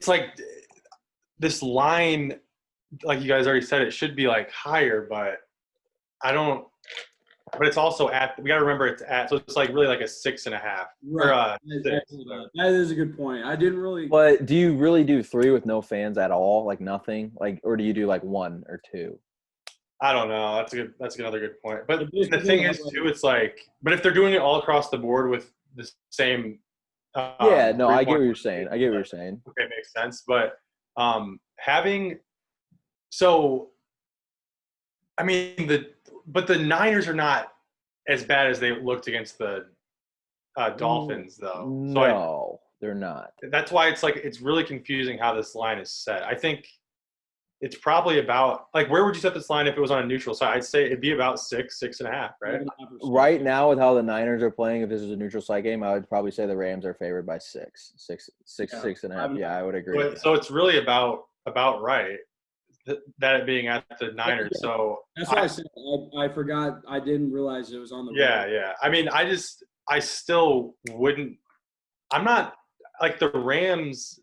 like this line, like you guys already said, it should be like higher, but but it's also we got to remember it's so it's like really like a 6.5. Right. Or 6. That is a good point. I didn't really. But do you really do 3 with no fans at all? Like nothing? Or do you do like 1 or 2? I don't know. That's another good point. But the thing is too, it's like, but if they're doing it all across the board with the same. I get what you're saying. Okay, makes sense. But the Niners are not as bad as they looked against the Dolphins, though. No, they're not. That's why it's really confusing how this line is set. I think it's probably about where would you set this line if it was on a neutral side? I'd say it'd be about 6.5, right? Right now, with how the Niners are playing, if this is a neutral site game, I would probably say the Rams are favored by 6.5. Yeah, I would agree. So it's really about right that it being at the Niners. Yeah. So that's why I said I forgot. I didn't realize it was on the. Yeah. I mean, I still wouldn't. I'm not like the Rams.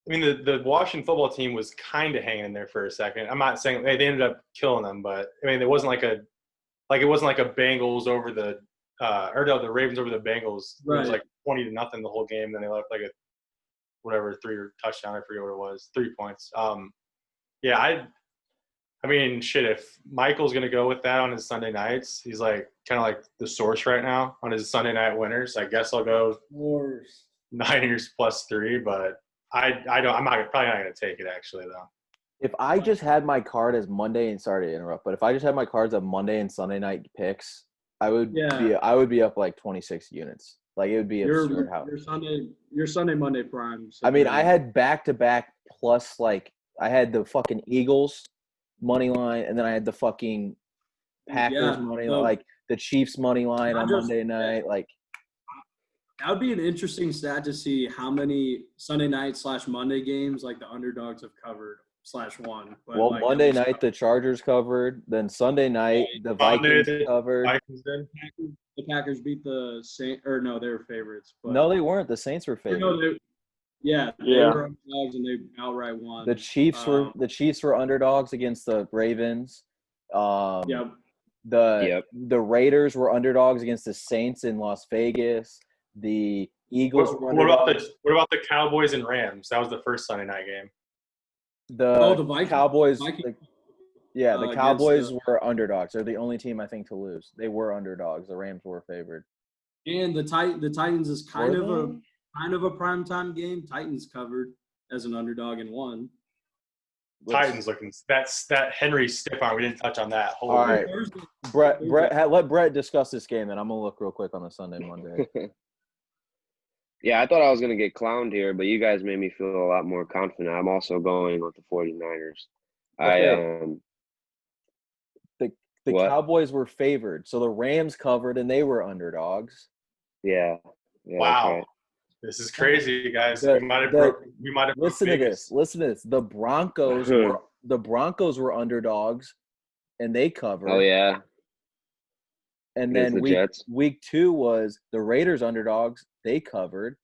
I mean, the Washington football team was kind of hanging in there for a second. I'm not saying they ended up killing them, but I mean, it wasn't like a Bengals over the the Ravens over the Bengals. Right. It was like 20-0 the whole game. Then they left like a 3 touchdown. I forget what it was, 3 points. I mean, shit. If Michael's gonna go with that on his Sunday nights, he's like kind of like the source right now on his Sunday night winners. I guess I'll go Niners +3, but. I'm probably not going to take it actually though. If I just had my card as Monday and sorry to interrupt, but if I just had my cards of Monday and Sunday night picks, I would be up like 26 units. Like it would be absurd how your Sunday Monday prime. I mean, I had back-to-back plus I had the fucking Eagles money line and then I had the fucking Packers money line, the Chiefs money line on Monday night, That would be an interesting stat to see how many Sunday night / Monday games the underdogs have covered /1. But well, Monday night the Chargers covered. Then Sunday night the Vikings covered. The Packers beat the Saints. Or no, they were favorites. But no, they weren't. The Saints were favorites. They were underdogs and they outright won. The Chiefs were underdogs against the Ravens. The Raiders were underdogs against the Saints in Las Vegas. The Eagles. What about the Cowboys and Rams? That was the first Sunday night game. The Vikings. Cowboys. The Cowboys were underdogs. They're the only team I think to lose. They were underdogs. The Rams were favored. And the Titans is kind of a primetime game. Titans covered as an underdog and won. Titans looking that Henry stiff arm. We didn't touch on that. All right, Brett. Let Brett discuss this game, and I'm gonna look real quick on the Sunday Monday. Yeah, I thought I was going to get clowned here, but you guys made me feel a lot more confident. I'm also going with the 49ers. Okay. The Cowboys were favored, so the Rams covered, and they were underdogs. Yeah. Wow. Right. This is crazy, guys. We might have Listen to this. The Broncos were underdogs, and they covered. Oh, yeah. And then week 2 was the Raiders underdogs. They covered.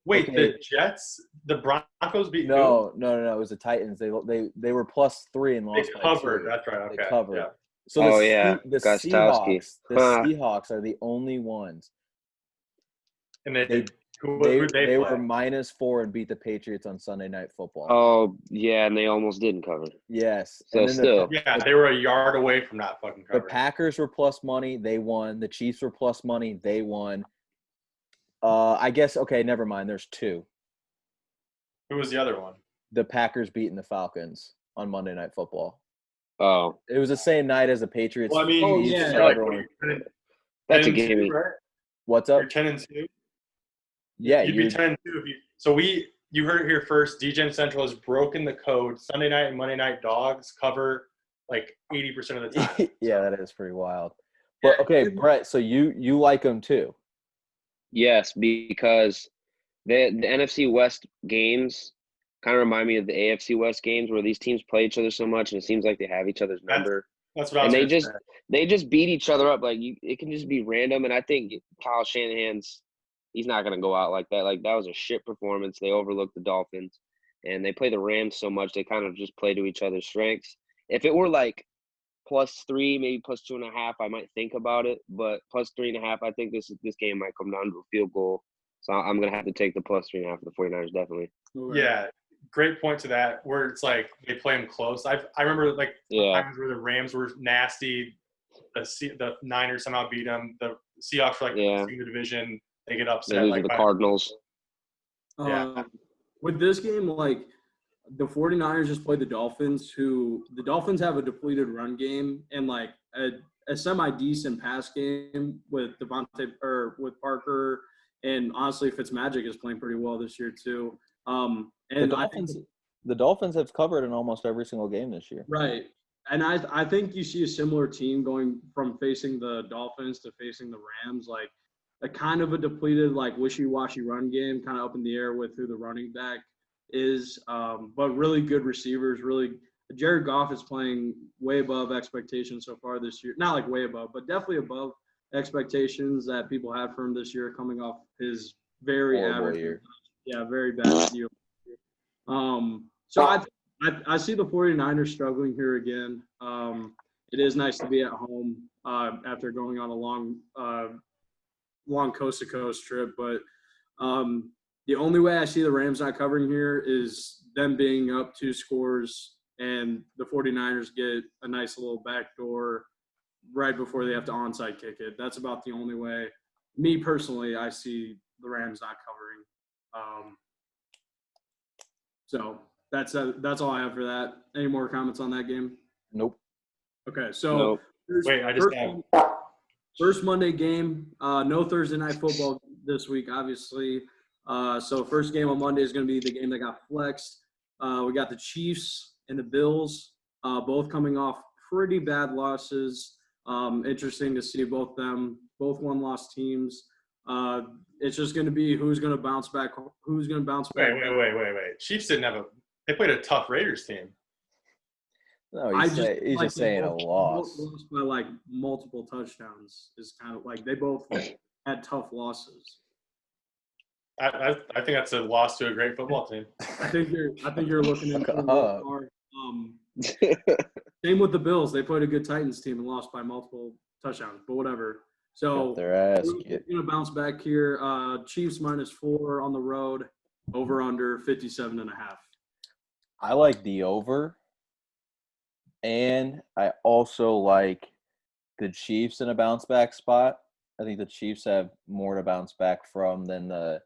Wait, the Jets? The Broncos beat No. It was the Titans. They were +3 and lost. They covered. That's right. Okay. They covered. Yeah. So the Seahawks are the only ones. And they Who'd they were play? -4 and beat the Patriots on Sunday Night Football. Oh, yeah, and they almost didn't cover. Yes. So And then still. Yeah, they were a yard away from not fucking the covering. Packers were plus money. They won. The Chiefs were plus money. They won. I guess, okay, never mind. There's two. Who was the other one? The Packers beating the Falcons on Monday Night Football. Oh. It was the same night as the Patriots. Well, I mean, Oh, yeah. you're like, everyone- what are you, That's a 10-2, gimme. right? What's up? You're 10-2. Yeah, You'd be 10-2 if you. So you heard it here first. DeGen Central has broken the code. Sunday night and Monday night dogs cover like 80% of the time. yeah, that is pretty wild. But okay, Brett, so you like them too? Yes, because the NFC West games kind of remind me of the AFC West games where these teams play each other so much, and it seems like they have each other's number. That's what I And was they just beat each other up. Like it can just be random. And I think Kyle Shanahan's he's not gonna go out like that. Like that was a shit performance. They overlooked the Dolphins, and they play the Rams so much they kind of just play to each other's strengths. If it were like +3, maybe +2.5, I might think about it. But +3.5, I think this game might come down to a field goal. So I'm gonna have to take the +3.5 for the 49ers definitely. Yeah, great point to that. Where it's like they play them close. I remember like times where the Rams were nasty. The Niners somehow beat them. The Seahawks were like in the division. They get upset. They lose like to the Cardinals. Yeah. With this game, like the 49ers just played the Dolphins, who the Dolphins have a depleted run game and like a semi-decent pass game with Devontae or with Parker, and honestly, Fitzmagic is playing pretty well this year too. And the Dolphins have covered in almost every single game this year. Right. And I think you see a similar team going from facing the Dolphins to facing the Rams, like a kind of a depleted, like wishy-washy run game, kind of up in the air with who the running back is. But really good receivers. Really, Jared Goff is playing way above expectations so far this year. Not like way above, but definitely above expectations that people had for him this year, coming off his very horrible average year. Yeah, very bad year. So I see the 49ers struggling here again. It is nice to be at home after going on a long coast-to-coast trip. But the only way I see the Rams not covering here is them being up 2 scores and the 49ers get a nice little backdoor right before they have to onside kick it. That's about the only way, me personally, I see the Rams not covering. So that's all I have for that. Any more comments on that game? Nope. Okay, so wait, I just have first Monday game. No Thursday night football this week, obviously. So first game on Monday is going to be the game that got flexed. We got the Chiefs and the Bills, both coming off pretty bad losses. Interesting to see both one-loss teams. It's just going to be who's going to bounce back. Who's going to bounce back? Wait. Chiefs didn't have they played a tough Raiders team. No, he's just saying a loss. Lost by like multiple touchdowns is kind of like they both had tough losses. I think that's a loss to a great football team. I think you're looking into it. Same with the Bills. They played a good Titans team and lost by multiple touchdowns, but whatever. So their ass we're going to bounce back here. Chiefs -4 on the road, over under 57.5. I like the over, and I also like the Chiefs in a bounce back spot. I think the Chiefs have more to bounce back from than the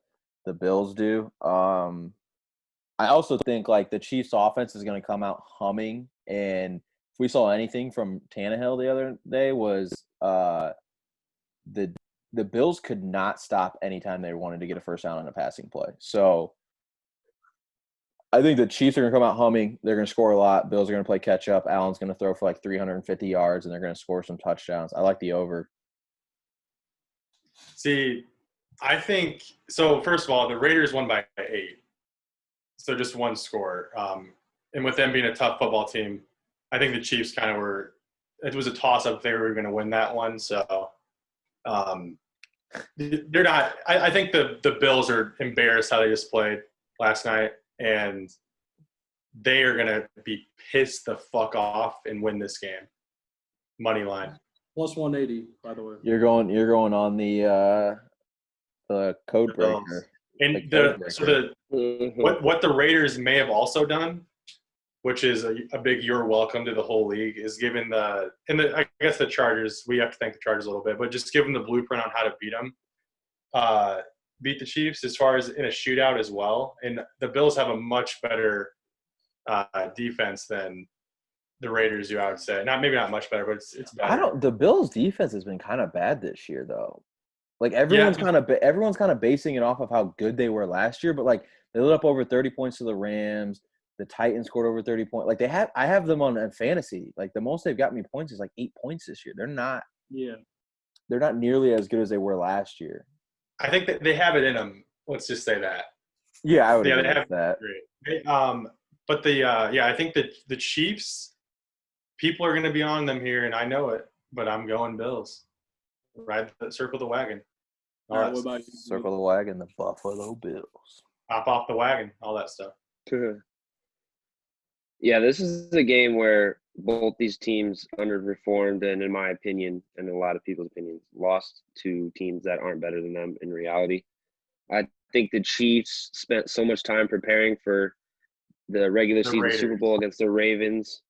Bills do. I also think like the Chiefs offense is going to come out humming, and if we saw anything from Tannehill the other day was the Bills could not stop anytime they wanted to get a first down on a passing play. So I think the Chiefs are going to come out humming. They're going to score a lot. Bills are going to play catch up. Allen's going to throw for like 350 yards, and they're going to score some touchdowns. I like the over. See, I think – so first of all, the Raiders won by 8. So just one score. And with them being a tough football team, I think the Chiefs kind of were – it was a toss-up if they were going to win that one. So they're not – I think the Bills are embarrassed how they just played last night, and they are going to be pissed the fuck off and win this game. Money line. Plus 180, by the way. You're going on the code breaker. And Like, what the Raiders may have also done, which is a big you're welcome to the whole league, is given I guess the Chargers, we have to thank the Chargers a little bit, but just give them the blueprint on how to beat them, beat the Chiefs as far as in a shootout as well. And the Bills have a much better defense than the Raiders do, I would say. Maybe not much better, but it's better. The Bills' defense has been kind of bad this year, though. Like everyone's kind of basing it off of how good they were last year, but like they lit up over 30 points to the Rams. The Titans scored over 30 points. Like I have them on fantasy. Like the most they've got me points is like 8 points this year. They're not nearly as good as they were last year. I think that they have it in them. Let's just say that. Yeah, I would agree with that. But I think that the Chiefs, people are going to be on them here, and I know it. But I'm going Bills. Circle the wagon. All right, what about you? Circle the wagon, the Buffalo Bills. Hop off the wagon, all that stuff. Yeah, this is a game where both these teams underperformed and, in my opinion, and a lot of people's opinions, lost to teams that aren't better than them in reality. I think the Chiefs spent so much time preparing for the regular season Raiders. Super Bowl against the Ravens.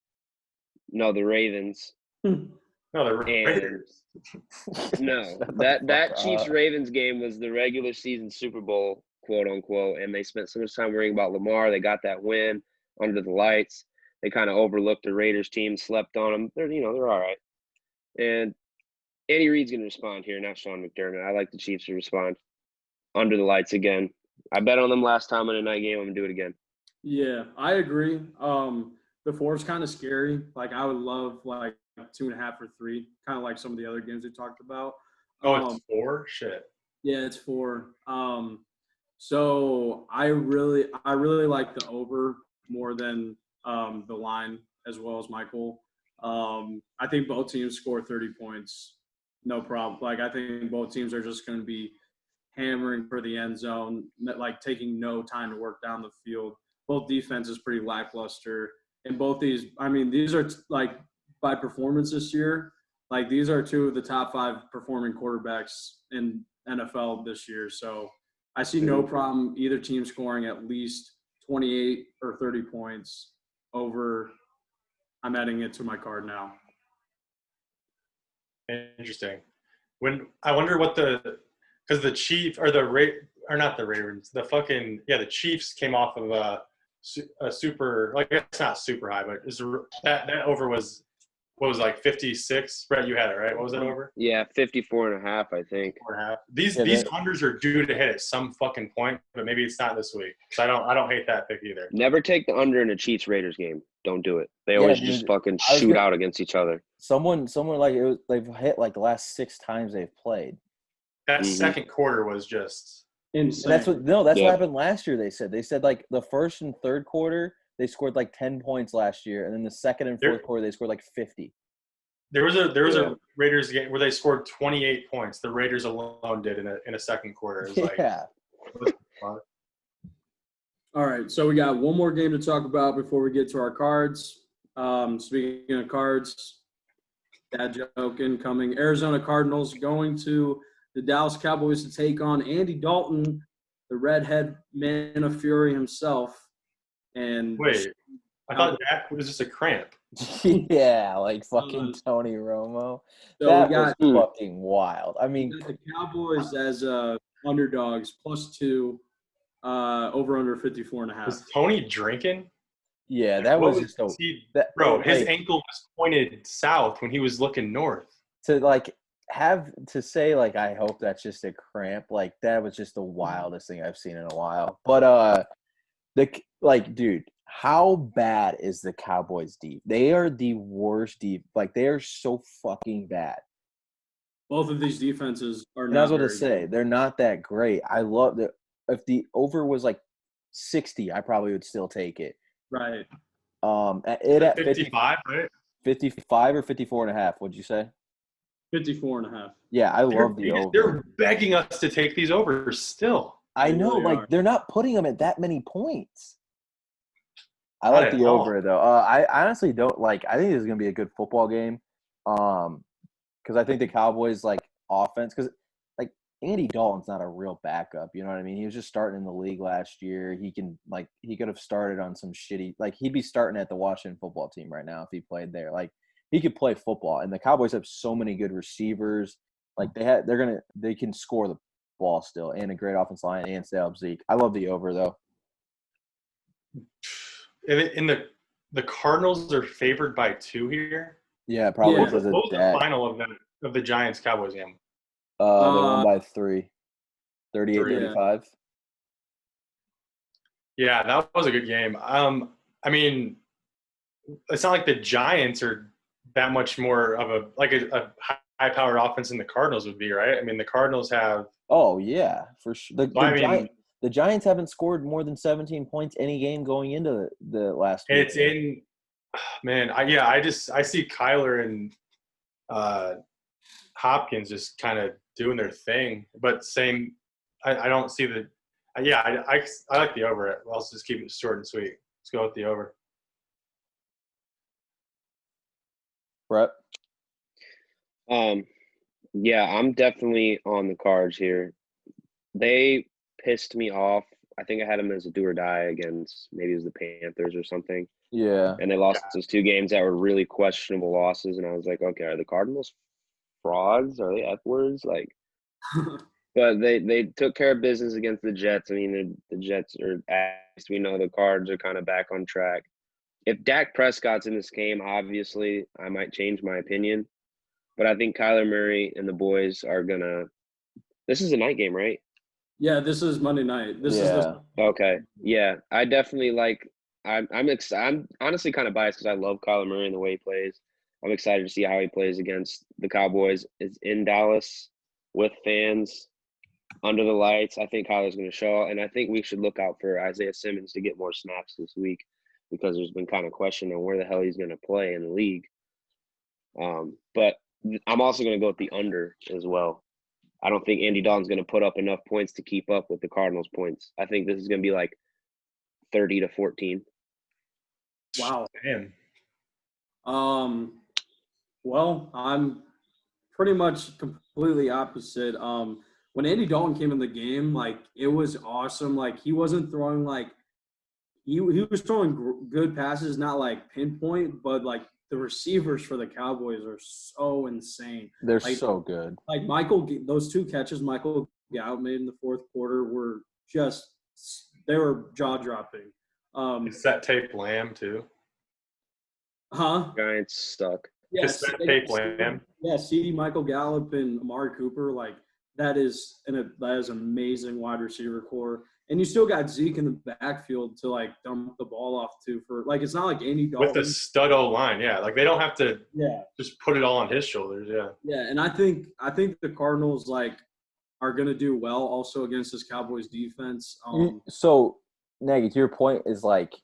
No, the Ravens. No, the Raiders. No, that Chiefs-Ravens game was the regular season Super Bowl, quote unquote, and they spent so much time worrying about Lamar. They got that win under the lights. They kind of overlooked the Raiders team, slept on them. They're all right. And Andy Reid's going to respond here, not Sean McDermott. I like the Chiefs to respond under the lights again. I bet on them last time in a night game. I'm going to do it again. Yeah, I agree. The 4 is kind of scary. Like I would love like 2.5 or 3, kind of like some of the other games we talked about. It's 4? Shit. Yeah, it's 4. So I really like the over more than the line as well as Michael. I think both teams score 30 points, no problem. Like I think both teams are just going to be hammering for the end zone, like taking no time to work down the field. Both defense is pretty lackluster. And both these are like by performance this year, like these are 2 of the top 5 performing quarterbacks in NFL this year. So I see no problem either team scoring at least 28 or 30 points over. I'm adding it to my card now. Interesting. I wonder what because the Chiefs or not the Ravens, the Chiefs came off of a super, like it's not super high, but that over was what was like 56. Brett, you had it right. What was that over? Yeah, 54.5, I think. 54.5. These unders are due to hit at some fucking point, but maybe it's not this week. So I don't hate that pick either. Never take the under in a Chiefs Raiders game. Don't do it. They always just fucking shoot out against each other. Someone like they've hit like the last 6 times they've played. That second quarter was just insane. That's what happened last year. They said like the first and third quarter they scored like 10 points last year, and then the second and fourth quarter they scored like 50. There was a Raiders game where they scored 28 points. The Raiders alone did in a second quarter. It was All right, so we got one more game to talk about before we get to our cards. Speaking of cards, dad joke incoming. Arizona Cardinals going to the Dallas Cowboys to take on Andy Dalton, the redhead man of fury himself. And wait, I thought Dak was just a cramp. Yeah, like fucking Tony Romo. So that was fucking wild. I mean, the Cowboys as underdogs +2, over under 54.5. Was Tony drinking? Yeah, that was just his ankle was pointed south when he was looking north. To say I hope that's just a cramp. Like that was just the wildest thing I've seen in a while. But dude, how bad is the Cowboys deep? They are the worst deep. Like they are so fucking bad. Both of these defenses are. And I was going to say they're not that great. I love that. If the over was like 60, I probably would still take it. Right. At 55, right? 55 or 54.5. What'd you say? 54.5. Yeah, I love the over. They're begging us to take these overs still. I know, really they're not putting them at that many points. I like the over though. I honestly don't I think this is gonna be a good football game. Because I think the Cowboys offense, because Andy Dalton's not a real backup. You know what I mean? He was just starting in the league last year. He could have started on some shitty – like, he'd be starting at the Washington football team right now if he played there. Like, he could play football. And the Cowboys have so many good receivers. Like, they can score the ball still, and a great offensive line, and stay up Zeke. I love the over, though. In the Cardinals are favored by 2 here. Yeah, probably because of What was that. the final of the Giants-Cowboys game? They won by 3. 38-35. Yeah, that was a good game. I mean, it's not like the Giants are that much more of a high-powered offense than the Cardinals would be, right? I mean, the Cardinals have. Oh yeah, for sure. The Giants haven't scored more than 17 points any game going into the last week. It's in, man. I see Kyler and Hopkins just kind of doing their thing, but same. I don't see the. Yeah, I like the over. Let's just keep it short and sweet. Let's go with the over. Brett? Yeah, I'm definitely on the Cards here. They pissed me off. I think I had them as a do or die against maybe it was the Panthers or something. Yeah. And they lost those 2 games that were really questionable losses. And I was like, okay, are the Cardinals frauds? Are they F words? Like, but they took care of business against the Jets. I mean, the Jets are, as we know, the Cards are kind of back on track. If Dak Prescott's in this game, obviously, I might change my opinion. But I think Kyler Murray and the boys are going to – this is a night game, right? Yeah, this is Monday night. Okay. Yeah, I definitely like – I'm honestly kind of biased because I love Kyler Murray and the way he plays. I'm excited to see how he plays against the Cowboys. It's in Dallas with fans under the lights. I think Kyler's going to show – and I think we should look out for Isaiah Simmons to get more snaps this week, because there's been kind of question on where the hell he's going to play in the league. But I'm also going to go with the under as well. I don't think Andy Dalton's going to put up enough points to keep up with the Cardinals' points. I think this is going to be like 30-14. Wow. Damn. Well, I'm pretty much completely opposite. When Andy Dalton came in the game, like, it was awesome. Like, he wasn't throwing like he was throwing good passes, not like pinpoint, but like the receivers for the Cowboys are so insane. They're like, so good. Like those 2 catches Michael Gallup made in the 4th quarter were they were jaw dropping. It's that tape Lamb too. Huh? Giants suck. Yes. That tape Lamb. Yeah, CD, Michael Gallup, and Amari Cooper, like that is amazing wide receiver core. And you still got Zeke in the backfield to like dump the ball off to for like it's not like Andy Dalton with the stud O line, yeah. Like they don't have to just put it all on his shoulders, yeah. Yeah, and I think the Cardinals like are gonna do well also against this Cowboys defense. So Nagy, to your point is like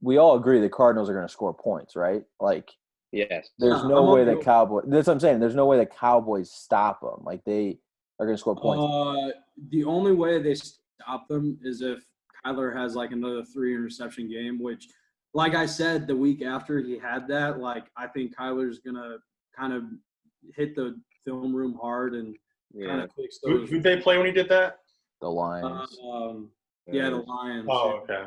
we all agree the Cardinals are gonna score points, right? Like yes. There's no way that Cowboys – that's what I'm saying. There's no way the Cowboys stop them. Like they are going to score points. The only way they stop them is if Kyler has like another 3 interception game, which, like I said, the week after he had that, like I think Kyler's gonna kind of hit the film room hard and kind of fix those. Who'd they play when he did that? The Lions. The Lions. Oh, okay.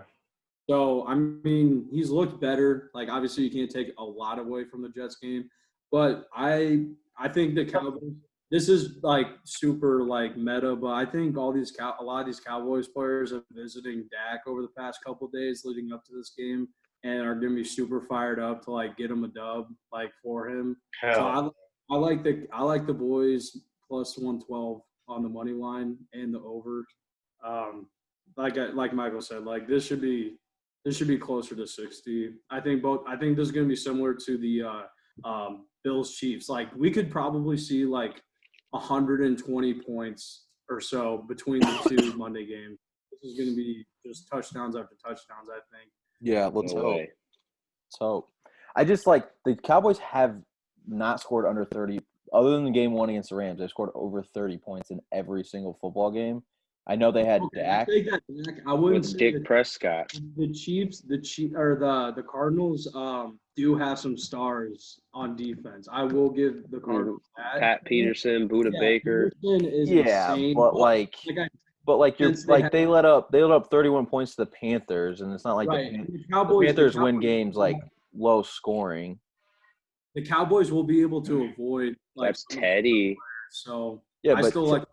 So I mean, he's looked better. Like obviously, you can't take a lot away from the Jets game, but I think the Cowboys. This is like super like meta, but I think a lot of these Cowboys players are visiting Dak over the past couple of days leading up to this game, and are going to be super fired up to like get him a dub like for him. So I like the boys plus 112 on the money line and the over. Like Michael said, like this should be closer to 60. I think this is going to be similar to the Bills Chiefs. Like we could probably see like 120 points or so between the 2 Monday games. This is going to be just touchdowns after touchdowns, I think. Yeah, let's hope. Let's hope. I just like the Cowboys have not scored under 30 other than the game 1 against the Rams. They scored over 30 points in every single football game. I know they had Okay, Dak. I take that back. I wouldn't with say Dick Prescott. the Chiefs, or the Cardinals do have some stars on defense. I will give the Cardinals that. Pat Peterson, Buda Yeah, Baker. Peterson is Yeah, insane. but like you're since they like have- they let up 31 points to the Panthers, and it's not like right, the the Panthers win games like low scoring. the Cowboys will be able to avoid like That's Teddy. so Yeah, I but still like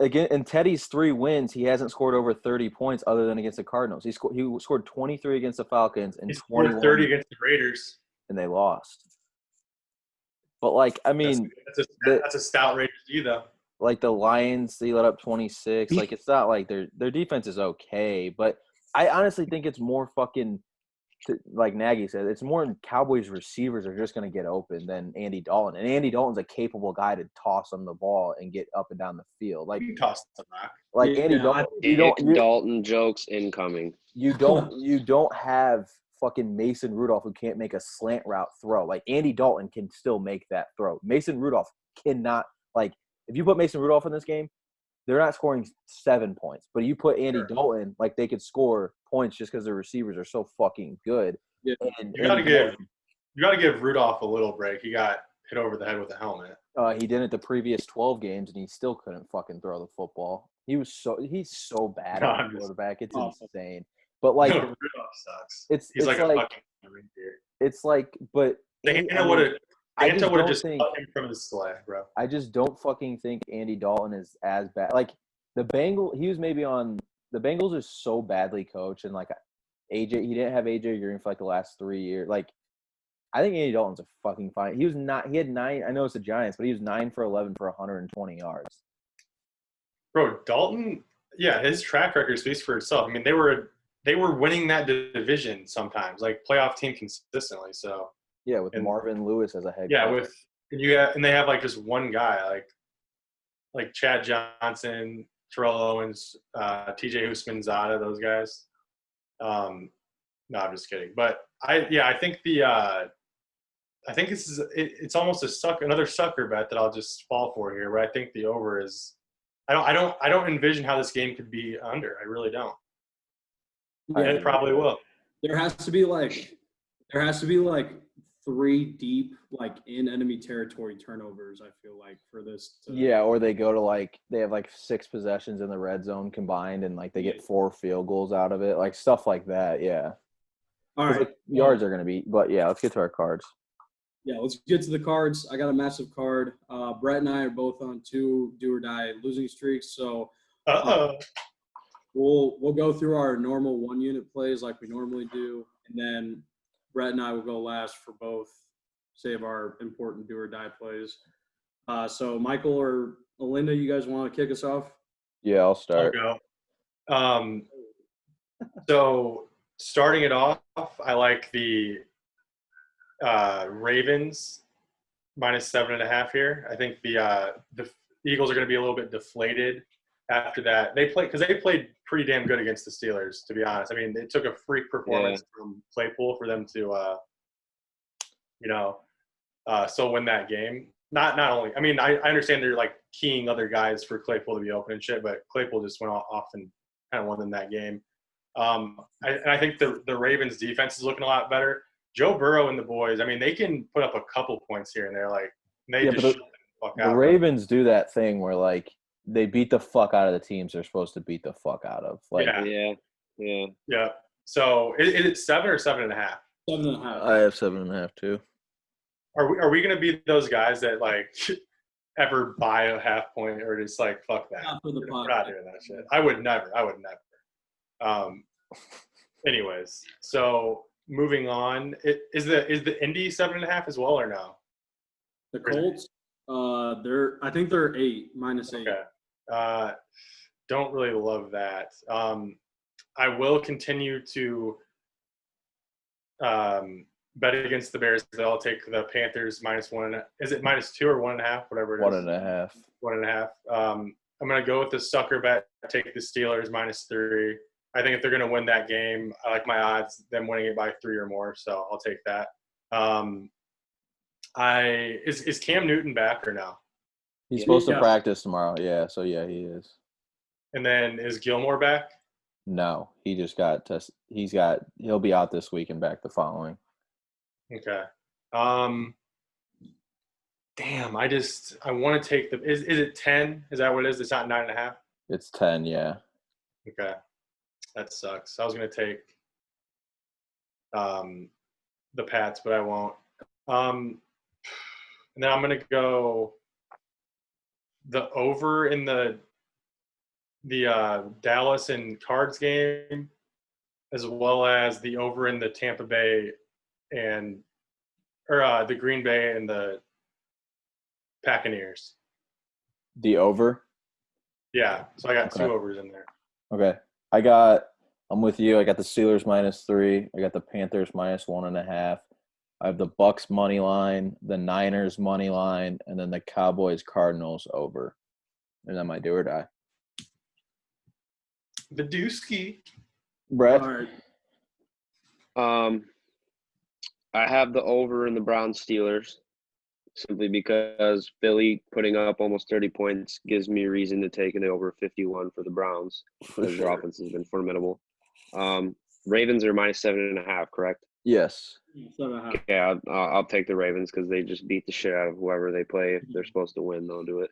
again, in Teddy's 3 wins, he hasn't scored over 30 points other than against the Cardinals. He scored 23 against the Falcons and He scored 21 30 against the Raiders. and they lost. But like, I mean, that's a stout Raiders D though. Like the Lions, they let up 26. Like it's not like their defense is okay, but I honestly think it's more fucking like Nagy said, it's more Cowboys receivers are just going to get open than Andy Dalton. And Andy Dalton's a capable guy to toss him the ball and get up and down the field. Like you toss them back. Like Andy Dalton, Dalton jokes incoming. You don't have fucking Mason Rudolph who can't make a slant route throw. Like Andy Dalton can still make that throw. Mason Rudolph cannot. Like if you put Mason Rudolph in this game, they're not scoring 7 points. But you put Andy Dalton, like they could score points just because their receivers are so fucking good. Yeah. And you gotta give Rudolph a little break. He got hit over the head with a helmet. He didn't the previous 12 games, and he still couldn't fucking throw the football. He's so bad at quarterback. It's insane. But like Rudolph sucks. He's like a fucking reindeer. It's like, but Santa would have just cut him from his sleigh, bro. I just don't fucking think Andy Dalton is as bad. Like the Bengals, he was maybe on the Bengals are so badly coached, and like AJ, he didn't have AJ Green for like the last 3 years. Like I think Andy Dalton's a fucking fine. He had 9. I know it's the Giants, but he was 9 for 11 for 120 yards. Bro, Dalton, yeah, his track record speaks for itself. I mean, they were winning that division sometimes, like playoff team consistently. So yeah, with Marvin Lewis as a head. Yeah, coach. And they have like just one guy, like Chad Johnson, Terrell Owens, TJ Houshmandzadeh, those guys. No, I'm just kidding. But I think I think it's almost another sucker bet that I'll just fall for here. But I think the over is. I don't envision how this game could be under. I really don't. Yeah, it probably will. There has to be like 3 deep, like in enemy territory turnovers. I feel like for this. Yeah, or they go to they have 6 possessions in the red zone combined, and they get 4 field goals out of it, like stuff like that. Yeah. All right. Yards are going to be, but yeah, let's get to our cards. Yeah, let's get to the cards. I got a massive card. Brett and I are both on 2 do or die losing streaks, so we'll go through our normal 1-unit plays like we normally do, and then Brett and I will go last for both, save our important do or die plays. So Michael or Alinda, you guys want to kick us off? Yeah, I'll start. I'll go. So starting it off, I like the Ravens -7.5 here. I think the Eagles are going to be a little bit deflated after that. They played pretty damn good against the Steelers, to be honest. I mean, it took a freak performance from Claypool for them to, still win that game. Not only, I mean, I understand they're keying other guys for Claypool to be open and shit, but Claypool just went off and kind of won them that game. I think the Ravens defense is looking a lot better. Joe Burrow and the boys, I mean, they can put up a couple points here and there. The Ravens do that thing where they beat the fuck out of the teams they're supposed to beat the fuck out of. Yeah. So is it 7 or 7.5? 7.5. I have 7.5 too. Are we gonna be those guys that ever buy a half point or just fuck that? We're not doing that shit. I would never. Anyways, so moving on, is the Indy 7.5 as well or no? The Colts, I think they're 8 -8. Okay. Don't really love that. I will continue to bet against the Bears. I'll take the Panthers -1. Is it -2 or 1.5? Whatever it is. 1.5. 1.5. I'm gonna go with the sucker bet. Take the Steelers -3. I think if they're gonna win that game, I like my odds them winning it by 3 or more. So I'll take that. Is Cam Newton back or no? He's supposed to practice tomorrow. Yeah. So yeah, he is. And then is Gilmore back? No, he just got tested. He'll be out this week and back the following. Okay. Damn, I want to take is it 10? Is that what it is? It's not 9.5? It's 10, yeah. Okay. That sucks. I was going to take the Pats, but I won't. And then I'm going to go the over in the Dallas and Cards game, as well as the over in the Tampa Bay the Green Bay and the Buccaneers. The over? Yeah. So I got Okay. 2 overs in there. Okay. I'm with you. I got the Steelers -3. I got the Panthers -1.5. I have the Bucks money line, the Niners money line, and then the Cowboys Cardinals over. And then my do or die. The Dooski. Brett? All right. I have the over in the Browns Steelers simply because Philly putting up almost 30 points gives me a reason to take an over 51 for the Browns because their offense has been formidable. Ravens are -7.5, correct? Yes. 7.5. Yeah, I'll take the Ravens because they just beat the shit out of whoever they play. If they're supposed to win, they'll do it.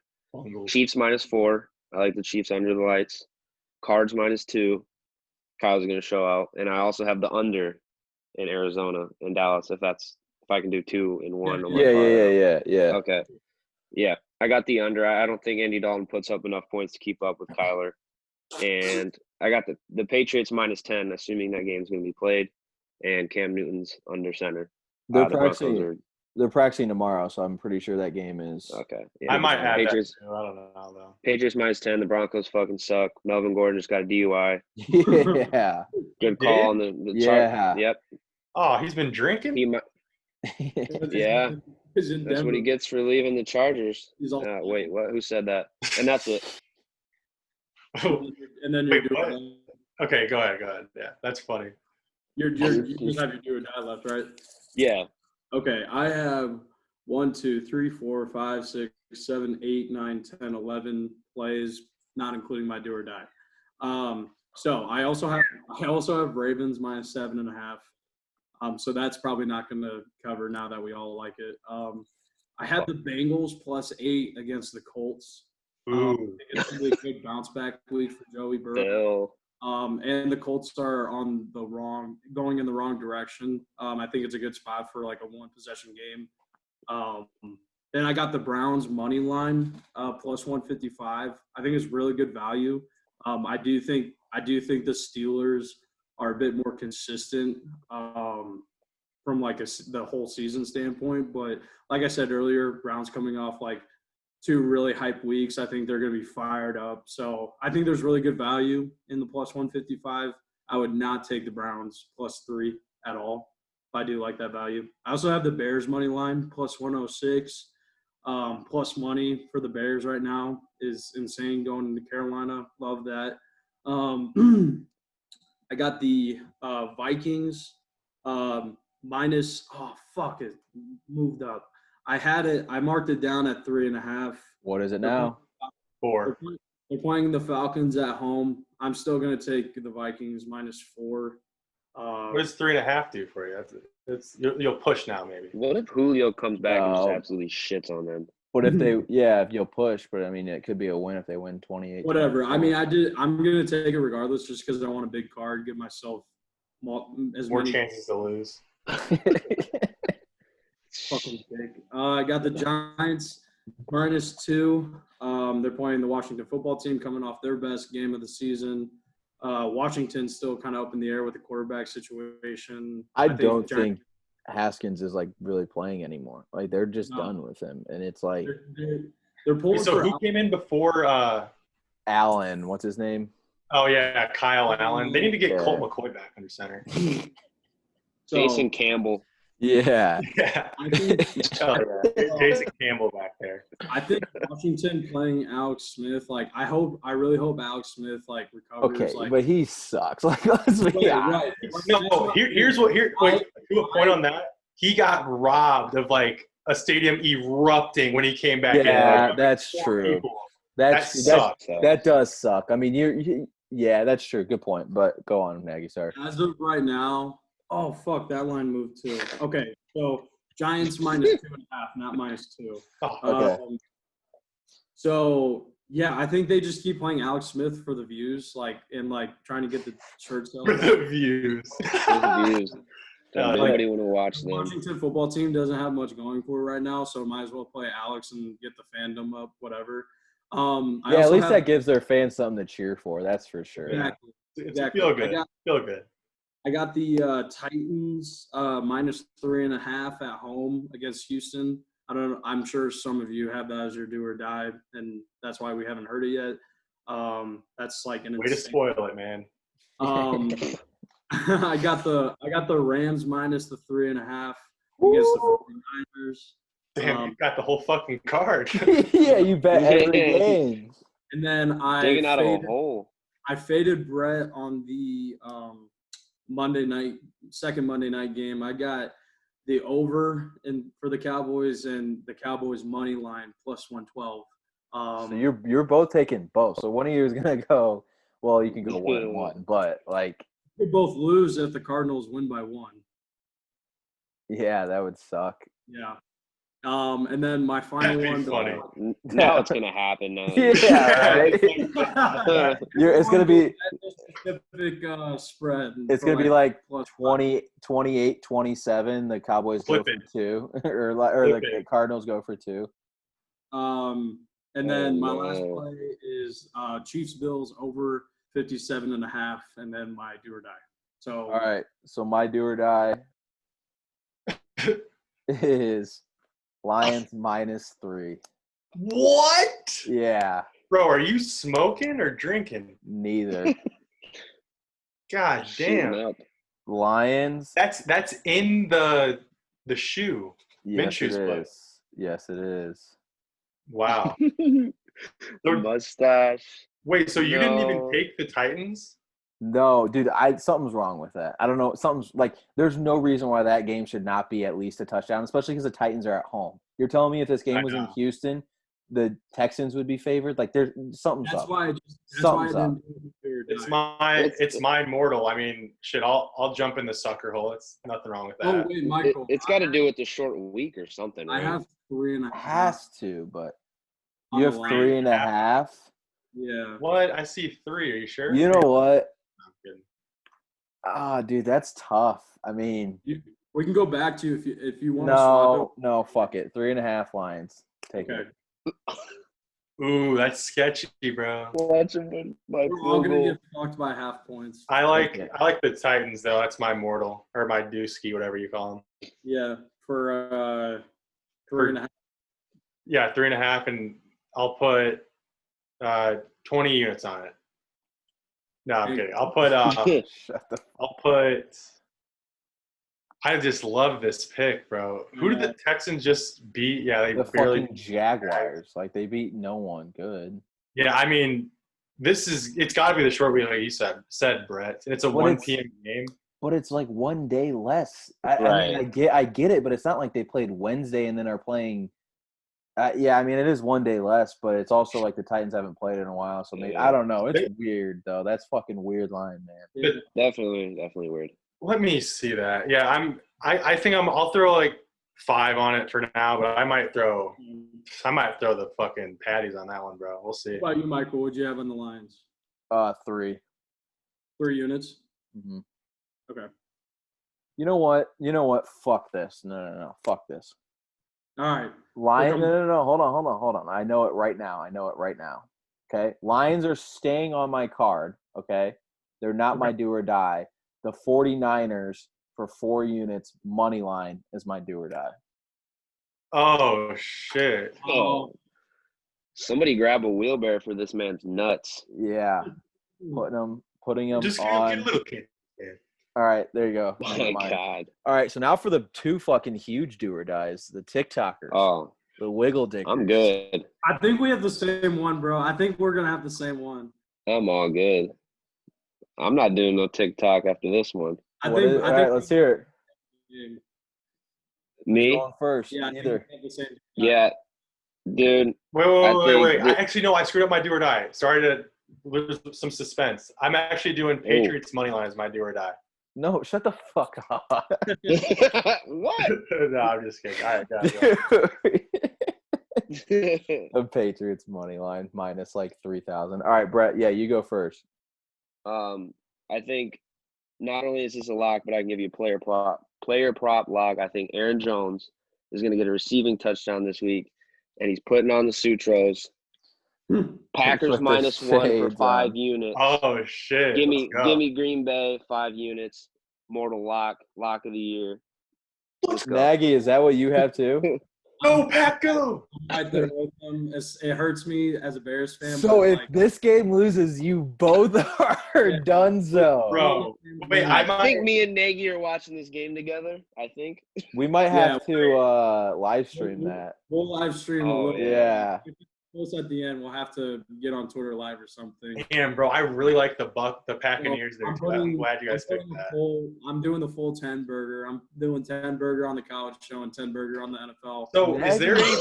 Chiefs -4. I like the Chiefs under the lights. Cards -2. Kyle's going to show out. And I also have the under in Arizona and Dallas if I can do 2 in 1. on my parlay. Yeah. Okay. Yeah, I got the under. I don't think Andy Dalton puts up enough points to keep up with Kyler. And I got the Patriots -10, assuming that game's going to be played, and Cam Newton's under center. They're The practicing. Broncos They're practicing tomorrow, so I'm pretty sure that game is. okay. Yeah, I might add Patriots. that too. I don't know though. Patriots -10. The Broncos fucking suck. Melvin Gordon just got a DUI. Yeah. Good call on the Yeah. Yep. Oh, he's been drinking? Yeah. He's in That's what Denver. he gets for leaving the Chargers. He's all Wait, what? Who said that? And that's it. and then you're Wait, doing Okay, go ahead. Yeah, that's funny. you just have your do or die left, right? Yeah. Okay, I have 1, 2, 3, 4, 5, 6, 7, 8, 9, 10, 11 plays, not including my do or die. So I also have Ravens -7.5. So that's probably not going to cover now that we all like it. I had the Bengals +8 against the Colts. Ooh. It's a really good bounce back week for Joey Burrow. Still. And the Colts are going in the wrong direction. I think it's a good spot for like a 1-possession game. Then I got the Browns money line +155. I think it's really good value. I do think the Steelers are a bit more consistent from like the whole season standpoint. But like I said earlier, Browns coming off like 2 really hype weeks. I think they're going to be fired up. So I think there's really good value in the +155. I would not take the Browns +3 at all. I do like that value. I also have the Bears money line +106. Plus money for the Bears right now is insane going into Carolina. Love that. I got the Vikings minus. Oh fuck! It moved up. I marked it down at 3.5. What is it now? 4. They're playing the Falcons at home. I'm still going to take the Vikings -4. What does 3.5 do for you? You'll push now, maybe. What if Julio comes back and just No. absolutely shits on them? But if you'll push, but I mean, it could be a win if they win 28. Whatever. I mean, I'm going to take it regardless just because I want a big card, give myself as More many chances to lose. fucking big. I got the Giants -2. They're playing the Washington football team coming off their best game of the season. Washington's still kind of up in the air with the quarterback situation. I don't think Haskins is like really playing anymore. Like they're just No. done with him, and it's like they're pulling. So who came in before? Allen, what's his name? Oh yeah, Kyle Allen. They need to get Yeah. Colt McCoy back under center. Jason Campbell. Yeah. Yeah. I think Jason Campbell back there. I think Washington playing Alex Smith. Like I really hope Alex Smith like recovers. Okay, like, but he sucks. Like let's be honest. right. No, here's what to a point on that. He got robbed of like a stadium erupting when he came back in. Yeah, Like, that's four true. people. That sucks. That does suck. I mean, yeah, that's true. Good point. But go on, Nagy. Sorry. As of right now, oh fuck, that line moved too. Okay, so Giants -2.5, not -2. Okay. So yeah, I think they just keep playing Alex Smith for the views, and trying to get the shirt sales. For the views. Nobody want to watch The them. Washington football team doesn't have much going for it right now, so might as well play Alex and get the fandom up, whatever. At least that gives their fans something to cheer for. That's for sure. Exactly. Feel good. Feel good. I got the Titans -3.5 at home against Houston. I'm sure some of you have that as your do or die, and that's why we haven't heard it yet. That's like an way to spoil it, man. I got the Rams -3.5 against the 49ers. Damn, you got the whole fucking card. Yeah, you bet every game. And then digging out of a hole. I faded Brett on the second Monday night game. I got the over for the Cowboys and the Cowboys money line +112. So you're both taking both. So one of you is gonna go. Well, you can go 1-1, but we both lose if the Cardinals win by 1. Yeah, that would suck. Yeah. And then my final one. Funny. Now it's gonna happen. Now. Yeah, right. It's gonna be specific spread. It's gonna be like 28-27. The Cowboys go for 2, or the Cardinals go for 2. And then my last play is Chiefs Bills over 57.5, and then my do or die. So all right. So my do or die is Lions -3. What? Yeah. Bro, are you smoking or drinking? Neither. God damn. Lions. That's in the shoe. Yes, it is. Yes, it is. Wow. Mustache. Wait, so you didn't even take the Titans? No, dude, something's wrong with that. I don't know. Something's there's no reason why that game should not be at least a touchdown, especially because the Titans are at home. You're telling me if this game was in Houston, the Texans would be favored? There's something's up. Something's up. It's my mortal. I mean, shit, I'll jump in the sucker hole. It's nothing wrong with that. Oh wait, Michael. It's got to do with the short week or something, right? I have 3.5. Has to, but you have 3.5. Yeah. What? I see 3. Are you sure? You know what? I'm kidding. Dude, that's tough. I mean, we can go back to if you want to swap it. No, fuck it. 3.5 Lions. Take it. Ooh, that's sketchy, bro. We're all gonna get fucked by half points. I like the Titans though. That's my mortal or my dooski, whatever you call them. Yeah, for 3.5. Yeah, 3.5, and I'll put 20 units on it. No, I'm kidding. I'll put I just love this pick, bro. Who did the Texans just beat? Yeah, they barely fucking Jaguars. They beat no one good. Yeah, I mean, it's got to be the short week, like you said, Brett. It's a 1 p.m. game. But it's 1 day less. Right. I get it, but it's not like they played Wednesday and then are playing. Yeah, I mean, it is 1 day less, but it's also the Titans haven't played in a while, so maybe I don't know. It's weird though. That's fucking weird line, man. Definitely weird. Let me see that. Yeah, I think I'll throw 5 on it for now, but I might throw the fucking patties on that one, bro. We'll see. What about you, Michael? What'd you have on the Lions? 3. 3 units. Mm-hmm. Okay. You know what? Fuck this. No. Fuck this. All right. Lions. No. Hold on. I know it right now. Okay. Lions are staying on my card. Okay. They're not my do or die. The 49ers for 4 units money line is my do or die. Oh shit! Oh, somebody grab a wheelbarrow for this man's nuts. Yeah, putting them just on. get a little kid. Yeah. All right, there you go. Oh my God! All right, so now for the 2 fucking huge do or dies, the TikTokers. Oh, the wiggle diggers. I'm good. I think we have the same one, bro. I think we're gonna have the same one. I'm all good. I'm not doing no TikTok after this one. All right, let's hear it. Me? Going first. Yeah, either. the same. Yeah. Dude, Wait. I actually no, I screwed up my do or die. Sorry to lose some suspense. I'm actually doing Patriots money line as my do or die. No, shut the fuck up. what? No, I'm just kidding. All right, go. The Patriots money line minus like 3,000. All right, Brett. Yeah, you go first. I think not only is this a lock, but I can give you a player prop lock. I think Aaron Jones is going to get a receiving touchdown this week, and he's putting on the Sutros. Packers With the -1 for shades 5 on. units. Oh shit. Give Let's go. me Green Bay 5 units. Mortal lock of the year. Let's go. Nagy, is that what you have too? Go Pack, go! Right there with them. It hurts me as a Bears fan. So but, if this game loses, you both are donezo. Bro, wait, I think me and Nagy are watching this game together. I think We might have to live stream that. We'll live stream. Oh, Yeah. If it's close at the end, we'll have to get on Twitter Live or something. Damn, bro, I really like the Packaneers there. I'm glad you guys picked that. I'm doing the full 10 burger. I'm doing 10 burger on the college show and 10 burger on the NFL. So is there any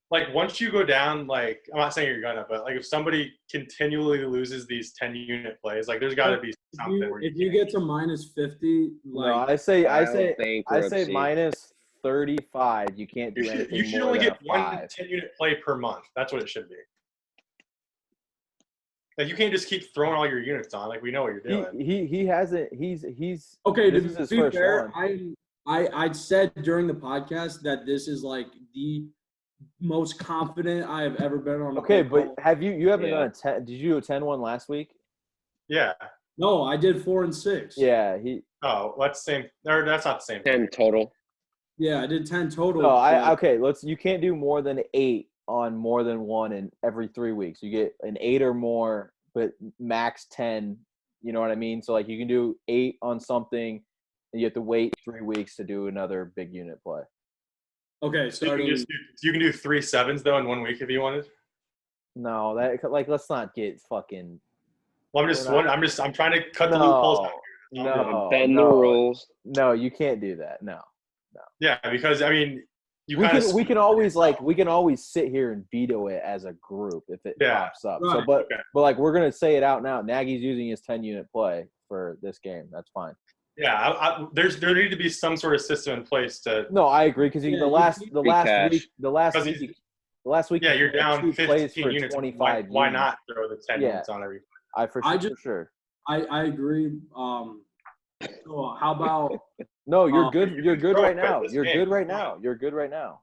like once you go down, like I'm not saying you're gonna, but like if somebody continually loses these 10-unit plays, like there's got to be something where if you get to -50, No, like I say bankruptcy. minus 35. You can't do anything you should more only than get a one 5. 10-unit play per month. That's what it should be. Like you can't just keep throwing all your units on. Like we know what you're doing. He hasn't. He's okay. This To is his be first fair, one. I said during the podcast that this is like the most confident I have ever been on. Okay, but have you haven't done a 10? Did you do a 10-1 last week? Yeah. No, I did 4 and 6. Yeah, Oh, that's the same. Or that's not the same. 10 total. Yeah, I did 10 total. No, okay. You can't do more than 8 on more than one in every 3 weeks. You get an 8 or more, but max 10. You know what I mean? So like you can do 8 on something, and you have to wait 3 weeks to do another big unit play. Okay, So you can do 3 7s though in 1 week if you wanted. No, that like let's not get fucking. Well, I'm trying to cut the loopholes out here. No, bend the rules. No, you can't do that. No. Yeah, because I mean, we can always sit here and veto it as a group if it pops up. Right. So, but like we're gonna say it out now. Nagy's using his 10-unit play for this game. That's fine. Yeah, there need to be some sort of system in place to. No, I agree because the last week. Yeah, you're down 15 units. 25. Why not throw the 10 units on every? For sure. I agree. So how about? No, you're good. You're good right now. this You're game. good right now. You're good right now.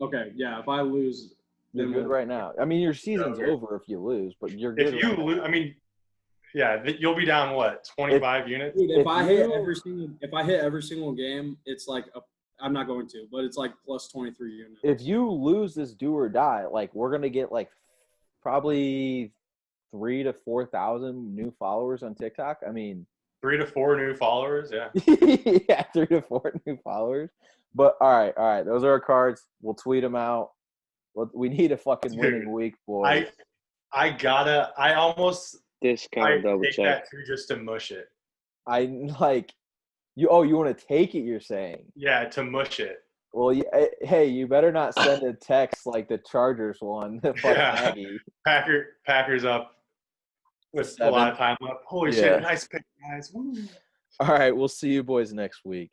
Okay, yeah. If I lose, You're good right now. I mean, your season's over if you lose, but you're good. If you lose, I mean, yeah, you'll be down what 25 units. Dude, if I hit every single game, it's like I'm not going to, but it's like plus 23 units. If you lose this do or die, like we're gonna get like probably 3,000 to 4,000 new followers on TikTok. I mean, 3 to 4 new followers. Yeah. yeah, 3 to 4 new followers. But all right. Those are our cards. We'll tweet them out. We need a fucking winning week, boy. I almost Discount double take check. that too just to mush it. I like you. Oh, you want to take it? You're saying? Yeah, to mush it. Well, hey, you better not send a text like the Chargers one. Yeah. Packers up with 7. a lot of time left. Holy shit! Nice pick, guys. Woo. All right, we'll see you boys next week.